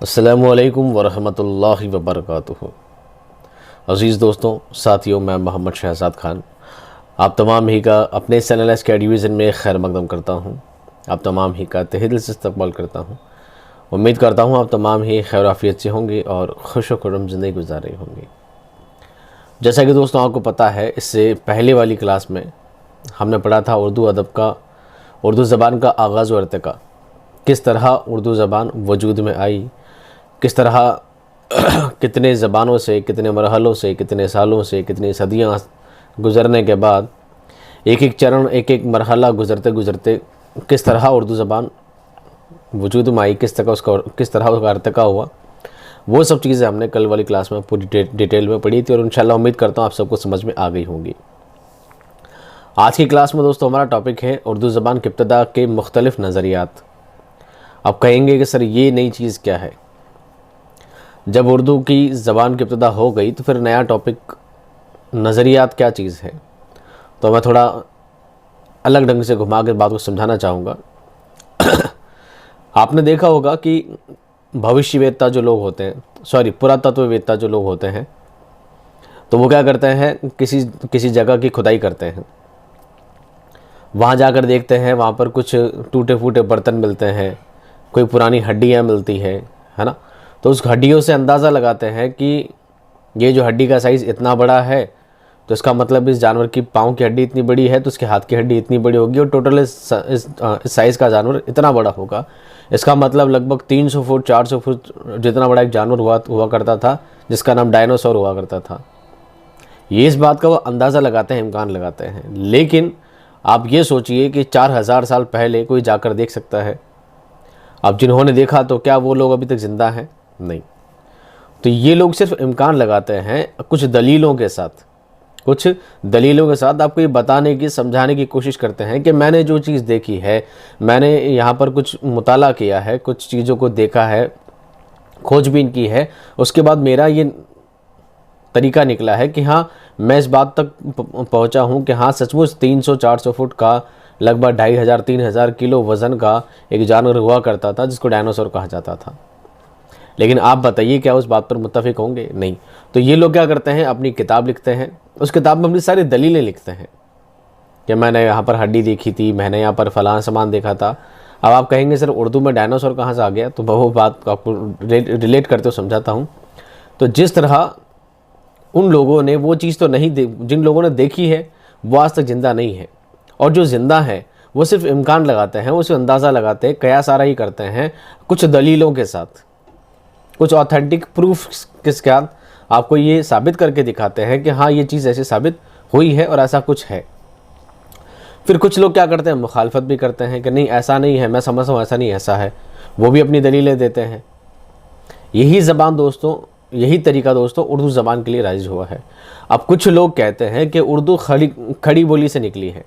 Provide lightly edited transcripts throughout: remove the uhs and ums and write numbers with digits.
अस्सलामुअलैकुम वरहमतुल्लाहि वबरकातुहू। अज़ीज़ दोस्तों, साथियों, मैं मोहम्मद शहजाद खान आप तमाम ही का अपने चैनल एस के डिवीज़न में खैर मकदम करता हूँ। आप तमाम ही का तहे दिल से इस्तक़बाल करता हूँ। उम्मीद करता हूँ आप तमाम ही खैर आफ़ियत से होंगे और खुश व खुर्रम ज़िंदगी गुजार रहे होंगे। जैसा कि दोस्तों आपको पता है, इससे पहले वाली क्लास में हमने पढ़ा था उर्दू अदब का, उर्दू ज़बान का आगाज़ व इर्तिक़ा, किस तरह उर्दू ज़बान वजूद में आई, किस तरह कितने ज़बानों से, कितने मरहलों से, कितने सालों से, कितनी सदियाँ गुज़रने के बाद एक एक चरण, एक एक मरहला गुज़रते गुज़रते किस तरह उर्दू ज़बान वजूद में आई, किस तरह उसका इर्तिक़ा हुआ, वो सब चीज़ें हमने कल वाली क्लास में पूरी डिटेल में पढ़ी थी और इंशाल्लाह उम्मीद करता हूँ आप सबको समझ में आ गई होंगी। आज की क्लास में दोस्तों हमारा टॉपिक है उर्दू ज़बान की इब्तिदा के मुख्तलिफ़ नज़रियात। आप कहेंगे कि सर ये नई चीज़ क्या है? जब उर्दू की ज़बान की इब्तिदा हो गई तो फिर नया टॉपिक नज़रियात क्या चीज़ है? तो मैं थोड़ा अलग ढंग से घुमा कर बात को समझाना चाहूँगा। आपने देखा होगा कि भविष्यवेत्ता जो लोग होते हैं, पुरातत्ववेत्ता जो लोग होते हैं, तो वो क्या करते हैं, किसी जगह की खुदाई करते हैं। वहाँ जाकर देखते हैं, वहाँ पर कुछ टूटे फूटे बर्तन मिलते हैं, कोई पुरानी हड्डियाँ मिलती है ना। तो उस हड्डियों से अंदाज़ा लगाते हैं कि ये जो हड्डी का साइज़ इतना बड़ा है, तो इसका मतलब इस जानवर की पाँव की हड्डी इतनी बड़ी है तो उसके हाथ की हड्डी इतनी बड़ी होगी और टोटल इस साइज़ का जानवर इतना बड़ा होगा। इसका मतलब लगभग 300 फुट 400 फुट जितना बड़ा एक जानवर हुआ करता था, जिसका नाम डायनासोर हुआ करता था। ये इस बात का वो अंदाज़ा लगाते हैं, इम्कान लगाते हैं। लेकिन आप ये सोचिए कि 4000 साल पहले कोई जाकर देख सकता है। अब जिन्होंने देखा तो क्या वो लोग अभी तक ज़िंदा हैं? नहीं। तो ये लोग सिर्फ इम्कान लगाते हैं कुछ दलीलों के साथ आपको ये बताने की, समझाने की कोशिश करते हैं कि मैंने जो चीज़ देखी है, मैंने यहाँ पर कुछ मुताला किया है, कुछ चीज़ों को देखा है, खोजबीन की है, उसके बाद मेरा ये तरीका निकला है कि हाँ, मैं इस बात तक पहुँचा हूँ कि हाँ, सचमुच 300-400 फुट का लगभग 2500-3000 किलो वज़न का एक जानवर हुआ करता था जिसको डायनासोर कहा जाता था। लेकिन आप बताइए, क्या उस बात पर मुत्तफिक होंगे? नहीं। तो ये लोग क्या करते हैं, अपनी किताब लिखते हैं, उस किताब में अपनी सारी दलीलें लिखते हैं कि मैंने यहाँ पर हड्डी देखी थी, मैंने यहाँ पर फलां सामान देखा था। अब आप कहेंगे सर उर्दू में डायनासोर कहाँ से आ गया? तो वो बात आपको रिलेट करते हुए समझाता हूँ। तो जिस तरह उन लोगों ने वो चीज़ तो नहीं जिन लोगों ने देखी है वो आज तक ज़िंदा नहीं है, और जो ज़िंदा है वो सिर्फ इम्कान लगाते हैं, वो सिर्फ अंदाज़ा लगाते हैं, कयास आराई करते हैं कुछ दलीलों के साथ, कुछ ऑथेंटिक प्रूफ के साथ आपको ये साबित करके दिखाते हैं कि हाँ, ये चीज़ ऐसे साबित हुई है और ऐसा कुछ है। फिर कुछ लोग क्या करते हैं, मुखालफत भी करते हैं कि नहीं, ऐसा नहीं है, मैं समझता हूँ ऐसा नहीं, ऐसा है। वो भी अपनी दलीलें देते हैं। यही तरीका दोस्तों उर्दू ज़बान के लिए राइज हुआ है। अब कुछ लोग कहते हैं कि उर्दू खड़ी बोली से निकली है।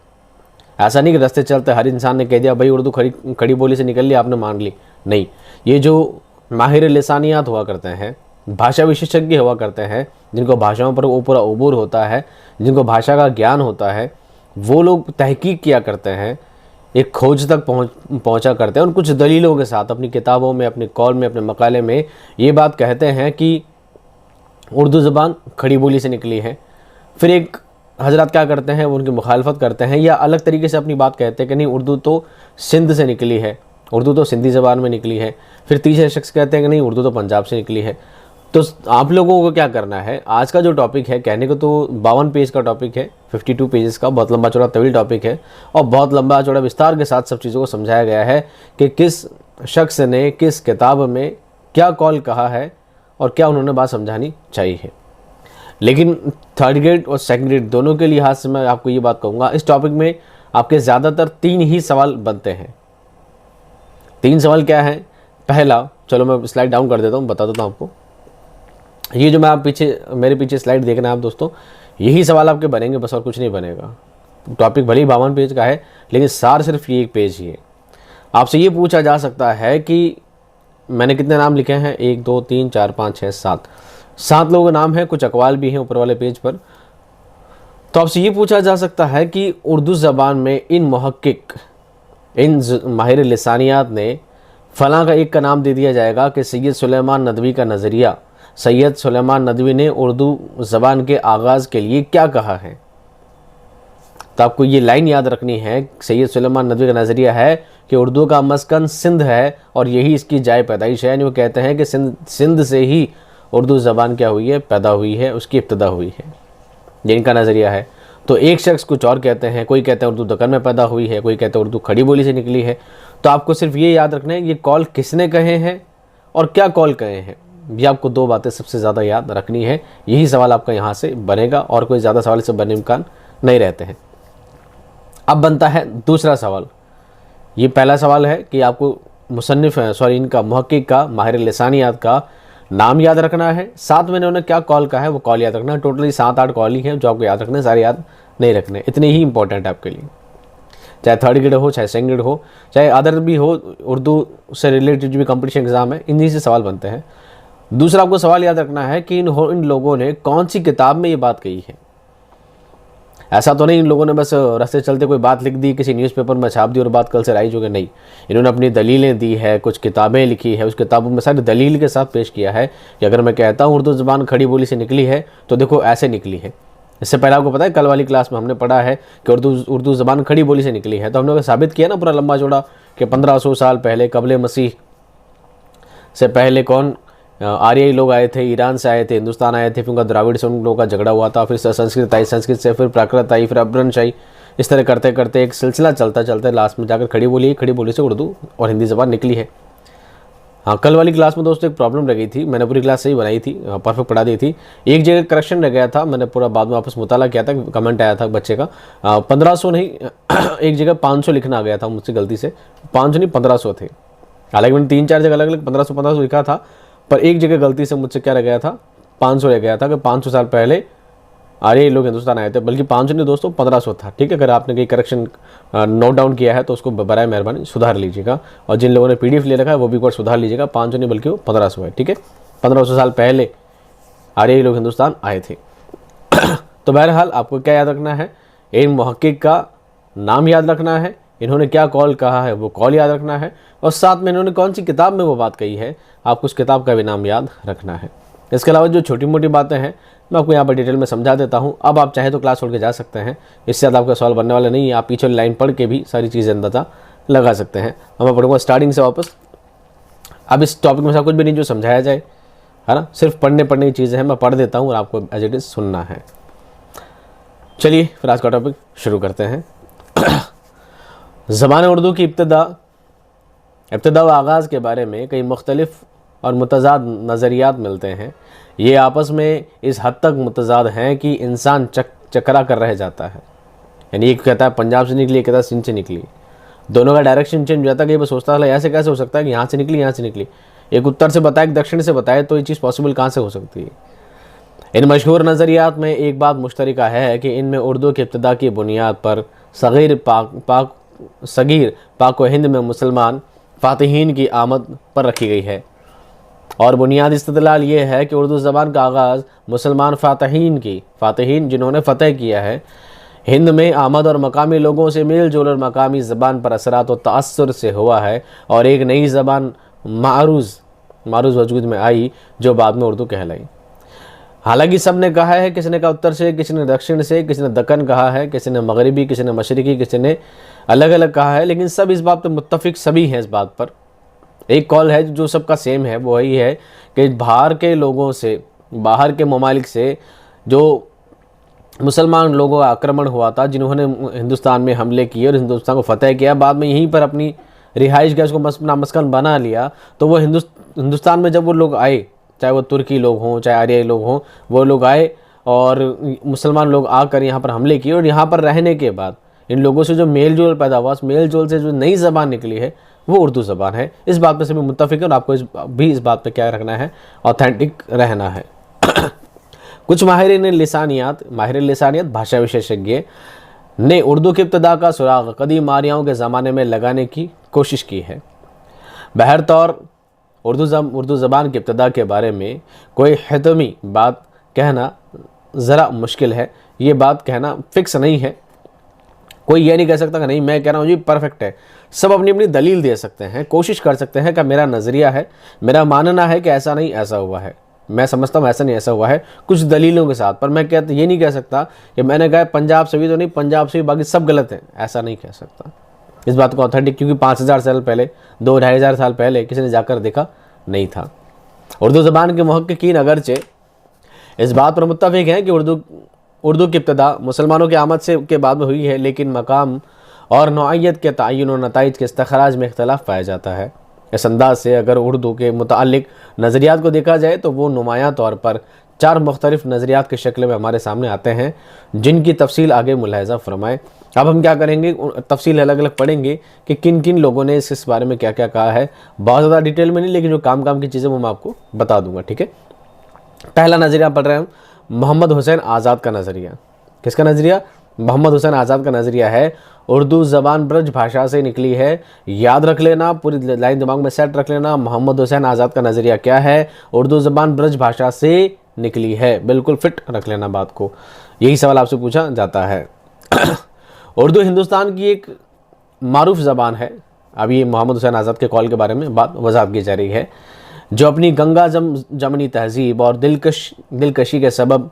ऐसा नहीं कि रास्ते चलते हर इंसान ने कह दिया भाई उर्दू खड़ी बोली से निकल ली, आपने मान ली। नहीं, ये जो माहिर लिसानियात हुआ करते हैं, भाषा विशेषज्ञ हुआ करते हैं, जिनको भाषाओं पर पूरा उबूर होता है, जिनको भाषा का ज्ञान होता है, वो लोग तहकीक किया करते हैं, एक खोज तक पहुंचा करते हैं, और कुछ दलीलों के साथ अपनी किताबों में, अपने कॉल में, अपने मकाले में ये बात कहते हैं कि उर्दू ज़बान खड़ी बोली से निकली है। फिर एक हजरत क्या करते हैं, वो उनकी मुखालफत करते हैं या अलग तरीके से अपनी बात कहते हैं कि नहीं, उर्दू तो सिंध से निकली है, उर्दू तो सिंधी ज़बान में निकली है। फिर तीसरे शख्स कहते हैं कि नहीं, उर्दू तो पंजाब से निकली है। तो आप लोगों को क्या करना है, आज का जो टॉपिक है, कहने को तो 52 पेज का टॉपिक है, 52 पेजेस का, बहुत लंबा चौड़ा तवील टॉपिक है, और बहुत लंबा चौड़ा विस्तार के साथ सब चीज़ों को समझाया गया है कि किस शख्स ने किस किताब में क्या कॉल कहा है और क्या उन्होंने बात समझानी चाहिए। लेकिन थर्ड ग्रेड और सेकंड ग्रेड दोनों के लिहाज से मैं आपको ये बात कहूँगा, इस टॉपिक में आपके ज़्यादातर 3 ही सवाल बनते हैं। 3 सवाल क्या है? पहला, चलो मैं स्लाइड डाउन कर देता हूँ, बता देता हूँ आपको। ये जो मेरे पीछे स्लाइड देख रहे हैं आप दोस्तों, यही सवाल आपके बनेंगे बस, और कुछ नहीं बनेगा। टॉपिक भले ही 52 पेज का है, लेकिन सार सिर्फ ये 1 पेज ही है। आपसे ये पूछा जा सकता है कि मैंने कितने नाम लिखे हैं, 1 2 3 4 5 6 7 लोगों के नाम हैं, कुछ अकवाल भी हैं ऊपर वाले पेज पर। तो आपसे ये पूछा जा सकता है कि उर्दू ज़बान में इन मुहक्किक, इन माहिर लिसानियात ने फलां का एक का नाम दे दिया जाएगा कि सैयद सुलेमान नदवी का नज़रिया, सैयद सुलेमान नदवी ने उर्दू ज़बान के आगाज़ के लिए क्या कहा है। तो आपको ये लाइन याद रखनी है, सैयद सुलेमान नदवी का नज़रिया है कि उर्दू का मस्कन सिंध है और यही इसकी जाए पैदाइश है। यानी वो कहते हैं कि सिंध से ही उर्दू ज़बान क्या हुई है, पैदा हुई है, उसकी इब्तिदा हुई है, ये इनका नज़रिया है। तो एक शख्स कुछ और कहते हैं, कोई कहते हैं उर्दू दक्कन में पैदा हुई है, कोई कहते हैं उर्दू खड़ी बोली से निकली है। तो आपको सिर्फ ये याद रखना है ये कॉल किसने कहे हैं और क्या कॉल कहे हैं, ये आपको दो बातें सबसे ज़्यादा याद रखनी है। यही सवाल आपका यहाँ से बनेगा और कोई ज़्यादा सवाल से बनने इम्कान नहीं रहते हैं। अब बनता है दूसरा सवाल। ये पहला सवाल है कि आपको इनका मुहक्किक का, माहिर लिसानियात का नाम याद रखना है, साथ में इन्होंने क्या कॉल कहा है वो कॉल याद रखना है। टोटली 7-8 कॉल ही हैं जो आपको याद रखने, सारे याद नहीं रखने, इतने ही इंपॉर्टेंट है आपके लिए। चाहे थर्ड ग्रेड हो, चाहे सेकंड ग्रेड हो, चाहे अदर भी हो, उर्दू से रिलेटेड जो भी कंपटीशन एग्जाम है इन्हीं से सवाल बनते हैं। दूसरा आपको सवाल याद रखना है कि इन लोगों ने कौन सी किताब में ये बात कही है। ऐसा तो नहीं इन लोगों ने बस रास्ते चलते कोई बात लिख दी, किसी न्यूज़पेपर में छाप दी और बात कल से राइज हो गई, नहीं। इन्होंने अपनी दलीलें दी है, कुछ किताबें लिखी है, उस किताबों में सारी दलील के साथ पेश किया है कि अगर मैं कहता हूँ उर्दू ज़बान खड़ी बोली से निकली है तो देखो ऐसे निकली है। इससे पहले आपको पता है कल वाली क्लास में हमने पढ़ा है कि उर्दू ज़बान खड़ी बोली से निकली है, तो हमने साबित किया ना पूरा लंबा चौड़ा कि 1500 साल पहले कबले मसीह से पहले कौन आर्यी लोग आए थे, ईरान से आए थे, हिंदुस्तान आए थे, फिर उनका द्राविड़ से उन लोगों का झगड़ा हुआ था, फिर संस्कृत आई, संस्कृत से फिर प्राकृत आई, फिर अपभ्रंश आई। इस तरह करते करते एक सिलसिला चलता चलता लास्ट में जाकर खड़ी बोली से उर्दू और हिंदी ज़बान निकली है। हाँ, कल वाली क्लास में दोस्तों एक प्रॉब्लम रह गई थी, मैंने पूरी क्लास सही बनाई थी, परफेक्ट पढ़ा दी थी, एक जगह करेक्शन रह गया था, मैंने पूरा बाद में वापस मुताला किया था, कमेंट आया था बच्चे का 1500 नहीं एक जगह 500 लिखना आ गया था मुझसे गलती से, 500 नहीं 1500 थे। हालांकि मैंने 3-4 जगह अलग अलग 1500 लिखा था, पर एक जगह गलती से मुझसे क्या रह गया था, 500 रह गया था कि 500 साल पहले आर्य लोग हिंदुस्तान आए थे, बल्कि 500 नहीं दोस्तों 1500 था। ठीक है, अगर आपने कहीं करेक्शन नोट डाउन किया है तो उसको बराए मेहरबानी सुधार लीजिएगा, और जिन लोगों ने PDF ले रखा है वो भी एक बार सुधार लीजिएगा, 500 नहीं बल्कि वो 1500 है। ठीक है, 1500 साल पहले आर्य लोग हिंदुस्तान आए थे। तो बहरहाल आपको क्या याद रखना है, इन मुहक्किक का नाम याद रखना है, इन्होंने क्या कॉल कहा है वो कॉल याद रखना है, और साथ में इन्होंने कौन सी किताब में वो बात कही है आपको उस किताब का भी नाम याद रखना है। इसके अलावा जो छोटी मोटी बातें हैं मैं आपको यहाँ पर डिटेल में समझा देता हूँ। अब आप चाहे तो क्लास छोड़ के जा सकते हैं, इससे ज़्यादा आपका सवाल बनने वाला नहीं है, आप पीछे लाइन पढ़ के भी सारी चीज़ें अंदाज़ा लगा सकते हैं। अब मैं पढ़ूँगा स्टार्टिंग से वापस। अब इस टॉपिक में सब कुछ भी नहीं जो समझाया जाए, है ना, सिर्फ पढ़ने की चीज़ें हैं, मैं पढ़ देता हूँ और आपको एज इट इज़ सुनना है। चलिए फिर आज का टॉपिक शुरू करते हैं। ज़बान उर्दू की इब्तिदा व आगाज़ के बारे में कई मुख्तलिफ और मुतज़ाद नज़रियात मिलते हैं। ये आपस में इस हद तक मुतज़ाद हैं कि इंसान चकरा कर रह जाता है। यानी एक कहता है पंजाब से निकली, एक कहता है सिंध से निकली, दोनों का डायरेक्शन चेंज हो जाता है कि वो सोचता है ऐसे कैसे हो सकता है कि यहाँ से निकली यहाँ से निकली, एक उत्तर से बताए एक दक्षिण से बताए, तो ये चीज़ पॉसिबल कहाँ से हो सकती है। इन मशहूर नज़रियात में एक बात मुश्तरका है कि इनमें उर्दू की इब्तिदा की बुनियाद पर सगीर पाक व हिंद में मुसलमान फ़ातिहीन की आमद पर रखी गई है, और बुनियादी इस्तदलाल ये है कि उर्दू ज़बान का आगाज़ मुसलमान फ़ातिहीन जिन्होंने फ़तह किया है हिंद में आमद और मकामी लोगों से मेल जोल और मकामी ज़बान पर असरात और तअस्सुर से हुआ है, और एक नई ज़बान मारूज़ वजूद में आई जो बाद में उर्दू कहलाई। हालांकि सब ने कहा है, किसी ने कहा उत्तर से, किसी ने दक्षिण से, किसी ने दक्कन कहा है, किसी ने मगरिबी, किसी ने मशरिकी, किसी ने अलग अलग कहा है, लेकिन सब इस बात पर मुत्तफिक सभी हैं। इस बात पर एक कॉल है जो सबका सेम है, वो यही है कि बाहर के लोगों से, बाहर के ममालिक से जो मुसलमान लोगों का आक्रमण हुआ था, जिन्होंने हिंदुस्तान में हमले किए और हिंदुस्तान को फतेह किया, बाद में यहीं पर अपनी रिहाइश गैस को अपना मस्कन बना लिया, तो वो हिंदुस्तान में जब वो लोग आए, चाहे वो तुर्की लोग हों चाहे आर्यी लोग हों, वो लोग आए और मुसलमान लोग आकर यहाँ पर हमले किए, और यहाँ पर रहने के बाद इन लोगों से जो मेल जोल पैदा हुआ, उस मेल जोल से जो नई ज़बान निकली है वो उर्दू ज़बान है। इस बात पे सभी मुत्तफिक है, और आपको इस बात पे क्या रखना है, ऑथेंटिक रहना है। कुछ माहिर लिसानियात भाषा विशेषज्ञ ने उर्दू की इब्तिदा का सुराग कदीम आर्यों के ज़माने में लगाने की कोशिश की है। बहरतौर उर्दू ज़बान की इब्तिदा के बारे में कोई हतमी बात कहना ज़रा मुश्किल है, ये बात कहना फ़िक्स नहीं है। कोई ये नहीं कह सकता कि नहीं मैं कह रहा हूँ जी परफेक्ट है। सब अपनी अपनी दलील दे सकते हैं, कोशिश कर सकते हैं कि मेरा नज़रिया है, मेरा मानना है कि ऐसा नहीं ऐसा हुआ है, मैं समझता हूँ ऐसा नहीं ऐसा हुआ है, कुछ दलीलों के साथ। पर मैं ये नहीं कह सकता कि मैंने कहा पंजाब से भी तो नहीं, पंजाब से भी बाकी सब गलत है, ऐसा नहीं कह सकता। इस बात को ऑथेंटिक, क्योंकि 5000 साल पहले, 2-2500 साल पहले किसी ने जाकर देखा नहीं था। उर्दू ज़बान के मुहक्किकीन अगरचे इस बात पर मुत्तफिक हैं कि उर्दू की इब्तिदा मुसलमानों की आमद से के बाद में हुई है, लेकिन मकाम और नौइयत के तयन और नताइज के इस्तखराज में इख्तलाफ पाया जाता है। इस अंदाज से अगर उर्दू के मुताल्लिक नज़रियात को देखा जाए तो वो नुमायां तौर पर 4 मुख्तलिफ नज़रियात की शक्ल में हमारे सामने आते हैं, जिनकी तफसील आगे मुलाहिज़ा फरमाएँ। अब हम क्या करेंगे, तफसील अलग अलग पढ़ेंगे कि किन किन लोगों ने इस बारे में क्या क्या कहा है। बहुत ज़्यादा डिटेल में नहीं, लेकिन जो काम की चीज़ें वो मैं आपको बता दूंगा, ठीक है। पहला नज़रिया पढ़ रहे हैं, मोहम्मद हुसैन आज़ाद का नज़रिया। किसका नज़रिया? मोहम्मद हुसैन आज़ाद का नज़रिया है उर्दू ज़बान ब्रज भाषा से निकली है। याद रख लेना, पूरी लाइन दिमाग में सेट रख लेना, मोहम्मद हुसैन आज़ाद का नज़रिया क्या है? उर्दू ज़बान ब्रज भाषा से निकली है। बिल्कुल फिट रख लेना बात को, यही सवाल आपसे पूछा जाता है। उर्दू हिंदुस्तान की एक मारूफ ज़बान है। अभी ये मोहम्मद हुसैन आज़ाद के कॉल के बारे में बात वजाहत की जा रही है, जो अपनी गंगा जमनी तहजीब और दिलकशी के सबब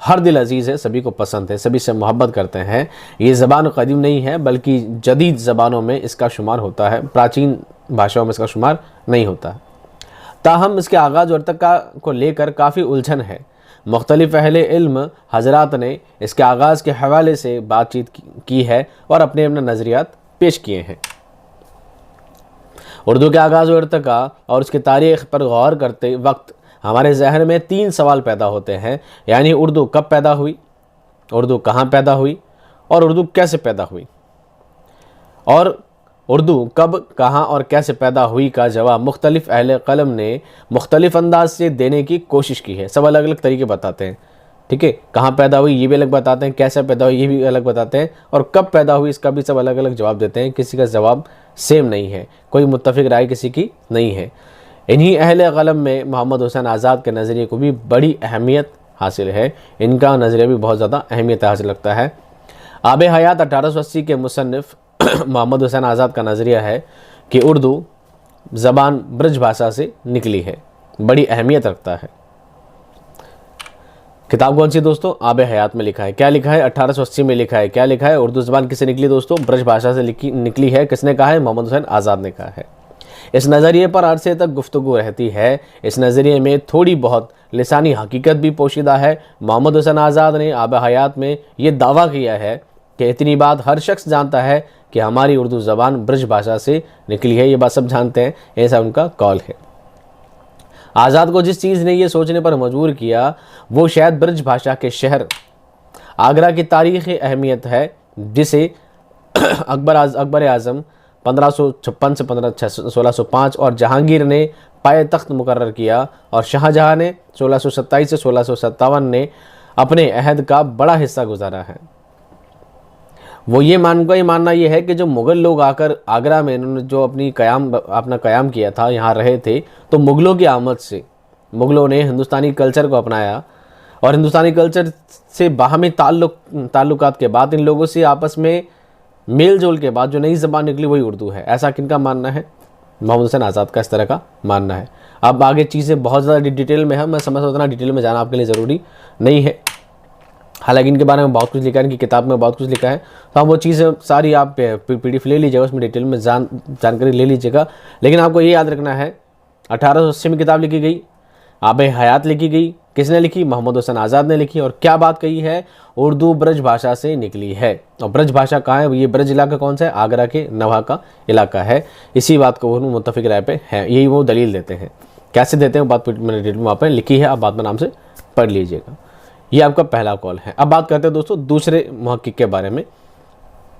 हर दिल अजीज़ है, सभी को पसंद है, सभी से मोहब्बत करते हैं। ये ज़बान कदीम नहीं है, बल्कि जदीद ज़बानों में इसका शुमार होता है, प्राचीन भाषाओं में इसका शुमार नहीं होता। ताहम इसके आगाज़ और अर्तका को लेकर काफ़ी उलझन है। मुख्तलिफ अहले इल्म हजरात ने इसके आगाज़ के हवाले से बातचीत की है और अपने अपने नज़रियात पेश किए हैं। उर्दू के आगाज़ और अर्तका और उसकी तारीख़ पर गौर करते वक्त हमारे जहन में 3 सवाल पैदा होते हैं, यानी उर्दू कब पैदा हुई, उर्दू कहाँ पैदा हुई और उर्दू कैसे पैदा हुई। और उर्दू कब, कहाँ और कैसे पैदा हुई का जवाब मुख्तलिफ अहले क़लम ने मुख्तलिफ अंदाज से देने की कोशिश की है। सब अलग अलग तरीके बताते हैं, ठीक है। कहाँ पैदा हुई ये भी अलग बताते हैं, कैसे पैदा हुई ये भी अलग बताते हैं, और कब पैदा हुई इसका भी सब अलग अलग जवाब देते हैं। किसी का जवाब सेम नहीं है, कोई मुत्तफिक राय किसी की नहीं है। इन्हीं अहले क़लम में मोहम्मद हुसैन आज़ाद के नज़रिए को भी बड़ी अहमियत हासिल है। इनका नज़रिया भी बहुत ज़्यादा अहमियत हासिल रखता है। आब हयात 1880 के मुसन्निफ़ मोहम्मद हुसैन आज़ाद का नज़रिया है कि उर्दू ज़बान ब्रज भाषा से निकली है, बड़ी अहमियत रखता है। किताब कौन सी दोस्तों? आब हयात में लिखा है। क्या लिखा है? 1880 में लिखा है। क्या लिखा है? उर्दू ज़बान किससे निकली दोस्तों? ब्रज भाषा से निकली है। किसने कहा है? मोहम्मद हुसैन आज़ाद ने कहा है। इस नज़रिए पर अरसे तक गुफ्तगू रहती है। इस नज़रिए में थोड़ी बहुत लिसानी हकीकत भी पोशीदा है। मोहम्मद हुसैन आज़ाद ने आब हयात में ये दावा किया है कि इतनी बात हर शख्स जानता है कि हमारी उर्दू ज़बान ब्रज भाषा से निकली है। ये बात सब जानते हैं, ऐसा उनका कॉल है। आज़ाद को जिस चीज़ ने ये सोचने पर मजबूर किया वो शायद ब्रज भाषा के शहर आगरा की तारीख़ी अहमियत है, जिसे अकबर आज़म 1556 से 1605 और जहांगीर ने पाए तख्त मुकर्रर किया, और शाहजहां ने 1627 से 1657 ने अपने अहद का बड़ा हिस्सा गुजारा है। वो ये मानना ये है कि जो मुग़ल लोग आकर आगरा में इन्होंने जो अपना क़याम किया था, यहाँ रहे थे, तो मुग़लों की आमद से मुग़लों ने हिंदुस्तानी कल्चर को अपनाया, और हिंदुस्तानी कल्चर से बाहमी ताल्लुकात के बाद, इन लोगों से आपस में मेल जोल के बाद जो नई ज़बान निकली वही उर्दू है। ऐसा किनका मानना है? मोहम्मद हुसैन आज़ाद का इस तरह का मानना है। अब आगे चीज़ें बहुत ज़्यादा डिटेल में है, मैं समझ उतना डिटेल में जाना आपके लिए ज़रूरी नहीं है। हालांकि इनके बारे में बहुत कुछ लिखा है, इनकी किताब में बहुत कुछ लिखा है, तो हम वो चीज़ें सारी आप PDF ले लीजिएगा, उसमें डिटेल में जानकारी ले लीजिएगा। लेकिन आपको ये याद रखना है 1880 में किताब लिखी गई, आब हयात लिखी गई। किसने लिखी? मोहम्मद हुसैन आज़ाद ने लिखी। और क्या बात कही है? उर्दू ब्रज भाषा से निकली है। और ब्रज भाषा कहाँ है? ये ब्रज इलाका कौन सा है? आगरा के नवा का इलाका है। इसी बात को वो मुत्तफिक राय पे है, यही वो दलील देते हैं। कैसे देते हैं बात मैंने डिटेल में वहाँ पर लिखी है, आप बात में नाम से पढ़ लीजिएगा। ये आपका पहला कॉल है। अब बात करते हैं दोस्तों दूसरे मुहक्किक के बारे में,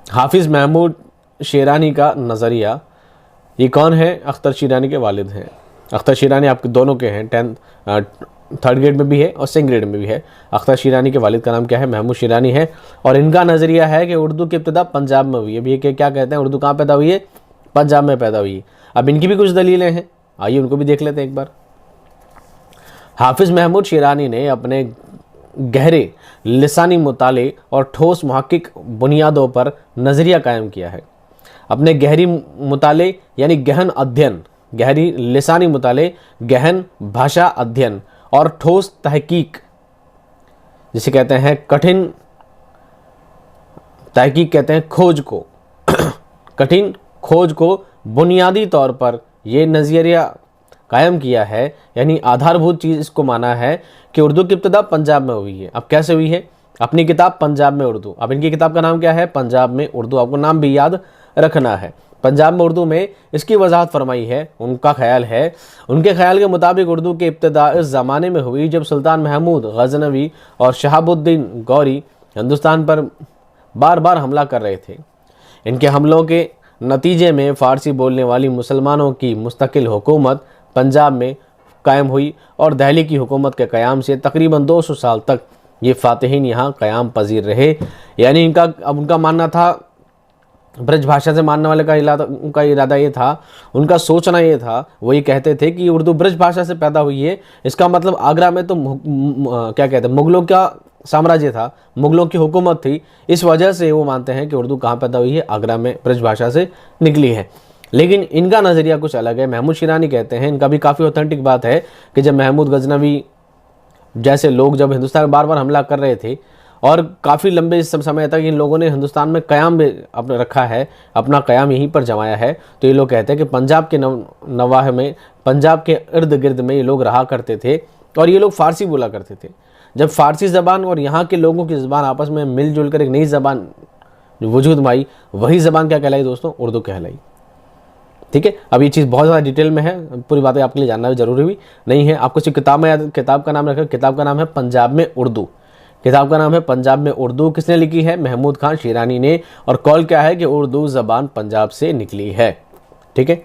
हाफिज़ महमूद शिरानी का नज़रिया। ये कौन है? अख्तर शिरानी के वालिद हैं। अख्तर शिरानी आपके दोनों के हैं, 3rd ग्रेड में भी है और 2nd ग्रेड में भी है। अख्तर शिरानी के वालिद का नाम क्या है? महमूद शिरानी है। और इनका नज़रिया है कि उर्दू की इब्तिदा पंजाब में हुई है। अभी ये क्या कहते हैं? उर्दू कहाँ पैदा हुई है? पंजाब में पैदा हुई है। अब इनकी भी कुछ दलीलें हैं, आइए उनको भी देख लेते हैं एक बार। हाफिज़ महमूद शिरानी ने अपने गहरे लिसानी मुताले और ठोस महक्किक बुनियादों पर नज़रिया कायम किया है। अपने गहरी मुताले यानी गहन अध्ययन, गहरी लिसानी मुताले, गहन भाषा अध्ययन और ठोस तहकीक, जिसे कहते हैं कठिन तहकीक, कहते हैं खोज को कठिन खोज को बुनियादी तौर पर यह नज़रिया कायम किया है, यानी आधारभूत चीज़ इसको माना है कि उर्दू की इब्तिदा पंजाब में हुई है। अब कैसे हुई है? अपनी किताब पंजाब में उर्दू, अब इनकी किताब का नाम क्या है? पंजाब में उर्दू। आपको नाम भी याद रखना है। पंजाब में उर्दू में इसकी वजाहत फरमाई है। उनका ख्याल है, उनके ख्याल के मुताबिक उर्दू की इब्तिदा इस ज़माने में हुई जब सुल्तान महमूद गजनवी और शहाबुद्दीन गौरी हिंदुस्तान पर बार बार हमला कर रहे थे। इनके हमलों के नतीजे में फ़ारसी बोलने वाली मुसलमानों की मुस्तकिल हुकूमत पंजाब में कायम हुई और दिल्ली की हुकूमत के क़याम से तकरीबन 200 साल तक ये फ़ातिहीन यहाँ क़याम पजीर रहे। यानी उनका मानना था, ब्रज भाषा से मानने वाले उनका इरादा ये था, उनका सोचना ये था, वो ये कहते थे कि उर्दू ब्रज भाषा से पैदा हुई है। इसका मतलब आगरा में तो क्या कहते हैं, मुग़लों का साम्राज्य था, मुग़लों की हुकूमत थी। इस वजह से वो मानते हैं कि उर्दू कहाँ पैदा हुई है? आगरा में ब्रज भाषा से निकली है। लेकिन इनका नज़रिया कुछ अलग है। महमूद शिरानी कहते हैं, इनका भी काफ़ी ऑथेंटिक बात है कि जब महमूद गजनवी जैसे लोग जब हिंदुस्तान में बार बार हमला कर रहे थे और काफ़ी लंबे समय तक इन लोगों ने हिंदुस्तान में क़याम भी अपने रखा है, अपना क़याम यहीं पर जमाया है, तो ये लोग कहते हैं कि पंजाब के नवाह में, पंजाब के इर्द गिर्द में ये लोग रहा करते थे और ये लोग फ़ारसी बोला करते थे। जब फ़ारसी ज़बान और यहाँ के लोगों की ज़बान आपस में मिलजुल कर एक नई ज़बान वजूद में आई, वही ज़बान क्या कहलाई दोस्तों? उर्दू कहलाई। ठीक है, अब ये चीज़ बहुत ज़्यादा डिटेल में है, पूरी बातें आपके लिए जानना भी ज़रूरी भी नहीं है। आपको सिर्फ किताब में याद, किताब का नाम रखें, किताब का नाम है पंजाब में उर्दू। किताब का नाम है पंजाब में उर्दू। किसने लिखी है? महमूद खान शिरानी ने। और कॉल क्या है कि उर्दू ज़बान पंजाब से निकली है। ठीक है,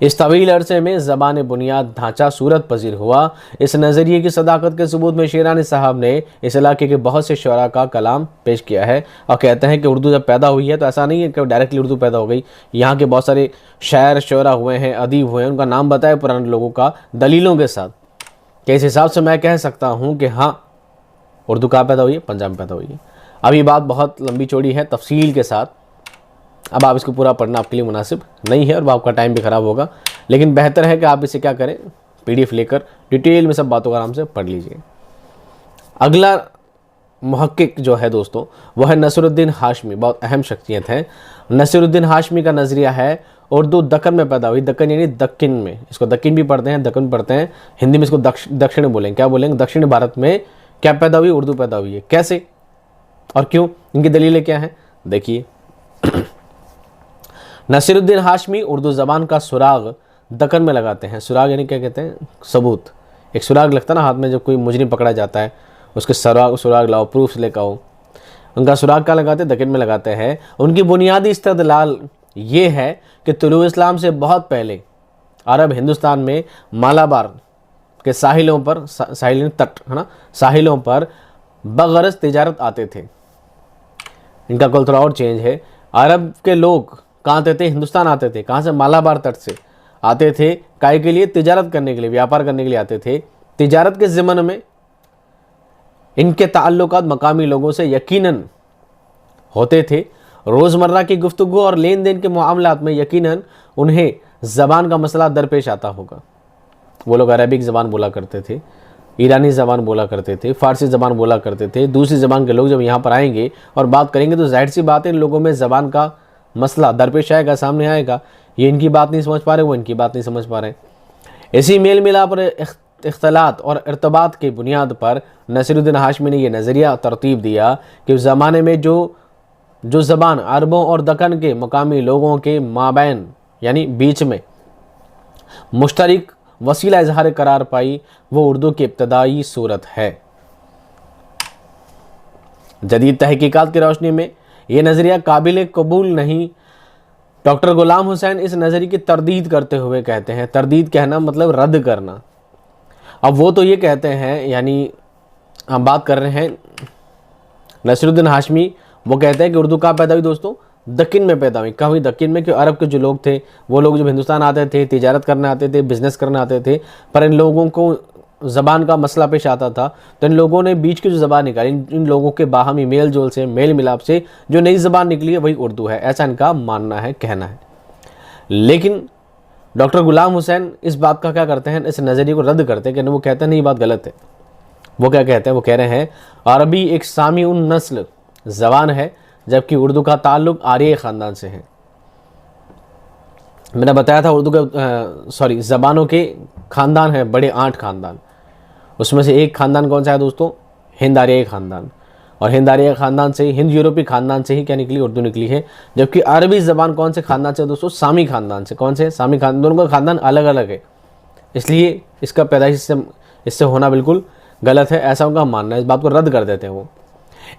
इस तवील अरसे में ज़बान बुनियाद ढांचा सूरत पजीर हुआ। इस नज़रिए की सदाकत के सबूत में शिरानी साहब ने इस इलाके के बहुत से शोरा का कलाम पेश किया है और कहते हैं कि उर्दू जब पैदा हुई है तो ऐसा नहीं है कि डायरेक्टली उर्दू पैदा हो गई। यहाँ के बहुत सारे शायर शोरा हुए हैं, अदीब हुए हैं, उनका नाम बताया पुराने लोगों का दलीलों के साथ, कि इस हिसाब से मैं कह सकता हूँ कि हाँ, उर्दू कहाँ पैदा हुई है? पंजाब में पैदा हुई है। अब ये बात बहुत लंबी चौड़ी है तफसील के साथ, अब आप इसको पूरा पढ़ना आपके लिए मुनासिब नहीं है और आपका टाइम भी ख़राब होगा। लेकिन बेहतर है कि आप इसे क्या करें, PDF लेकर डिटेल में सब बातों को आराम से पढ़ लीजिए। अगला मुहक्किक जो है दोस्तों, वह है नसीरुद्दीन हाशमी। बहुत अहम शख्सियत है। नसीरुद्दीन हाशमी का नज़रिया है उर्दू दक्कन में पैदा हुई। दक्कन यानी दक्कन में, इसको दक्कन भी पढ़ते हैं, दक्कन पढ़ते हैं, हिंदी में इसको दक्षिण बोलेंगे। क्या बोलेंगे? दक्षिण भारत में क्या पैदा हुई? उर्दू पैदा हुई है। कैसे और क्यों? इनकी दलीलें क्या हैं? देखिए, नसीरुद्दीन हाशमी उर्दू ज़बान का सुराग दक्कन में लगाते हैं। सुराग यानी क्या कहते हैं? सबूत। एक सुराग लगता है ना हाथ में, जब कोई मुजरिम पकड़ा जाता है, उसके सुराग लाओ, प्रूफ लेकर आओ। उनका सुराग क्या लगाते हैं? दक्कन में लगाते हैं। उनकी बुनियादी इस्तदलाल ये है कि तुलू इस्लाम से बहुत पहले अरब हिंदुस्तान में मालाबार के साहिलों पर, साहिल तट है ना, साहिलों पर बगरज तिजारत आते थे। इनका कल थोड़ा और चेंज है। अरब के लोग कहाँ आते थे? हिंदुस्तान आते थे। कहाँ से? मालाबार तट से आते थे। काय के लिए? तिजारत करने के लिए, व्यापार करने के लिए आते थे। तिजारत के ज़िमन में इनके ताल्लुकात मकामी लोगों से यकीनन होते थे। रोज़मर्रा की गुफ्तगू और लेन देन के मामलात में यकीनन उन्हें ज़बान का मसला दरपेश आता होगा। वो लोग अरबिक ज़बान बोला करते थे, ईरानी ज़बान बोला करते थे, फ़ारसी ज़बान बोला करते थे। दूसरी ज़बान के लोग जब यहाँ पर आएंगे और बात करेंगे तो जाहिर सी बात है इन लोगों में ज़बान का मसला दरपेश आएगा, सामने आएगा। ये इनकी बात नहीं समझ पा रहे, वो इनकी बात नहीं समझ पा रहे। इसी मेल मिलाप और इख्तलात और इर्तबात की बुनियाद पर नसीरुद्दीन हाशमी ने यह नज़रिया तरतीब दिया कि उस ज़माने में जो ज़बान अरबों और दक्कन के मकामी लोगों के माबैन यानी बीच में मुश्तरक वसीला इजहार करार पाई, वो उर्दू की इब्तदाई सूरत है। जदीद तहकीकात की रोशनी में ये नज़रिया काबिल कबूल नहीं। डॉक्टर गुलाम हुसैन इस नज़रिए की तरदीद करते हुए कहते हैं, तरदीद कहना मतलब रद्द करना। अब वो तो ये कहते हैं, यानी हम बात कर रहे हैं नसीरुद्दीन हाशमी, वो कहते हैं कि उर्दू कहाँ पैदा हुई दोस्तों? दक्कन में पैदा हुई। कहाँ हुई? दक्कन में। क्यों? अरब के जो लोग थे वो लोग जब हिंदुस्तान आते थे, तिजारत करने आते थे, बिज़नेस करने आते थे, पर इन लोगों को ज़बान का मसला पेश आता था तो इन लोगों ने बीच की जो ज़बान निकाली, इन लोगों के बाहमी मेल जोल से, मेल मिलाप से जो नई ज़बान निकली है वही उर्दू है, ऐसा इनका मानना है, कहना है। लेकिन डॉक्टर गुलाम हुसैन इस बात का क्या करते हैं, इस नज़रिए को रद्द करते हैं कि वो कहते हैं नहीं, ये बात गलत है। वो क्या कहते हैं, वो कह रहे हैं अरबी एक सामी उन नस्ल ज़बान है जबकि उर्दू का ताल्लुक आर्य ख़ानदान से है। मैंने बताया था उर्दू का ज़बानों के ख़ानदान है बड़े 8 ख़ानदान, उसमें से एक ख़ानदान कौन सा है दोस्तों, हिंद आर्य ख़ानदान। और हिंद आर्य ख़ानदान से ही, हिंद यूरोपीय ख़ानदान से ही क्या निकली, उर्दू निकली है। जबकि अरबी ज़बान कौन से ख़ानदान से दोस्तों, सामी ख़ानदान से। कौन से, सामी ख़ानदान। दोनों का ख़ानदान अलग अलग है, इसलिए इसका पैदाइश इससे होना बिल्कुल गलत है, ऐसा उनका मानना है। इस बात को रद्द कर देते हैं वो।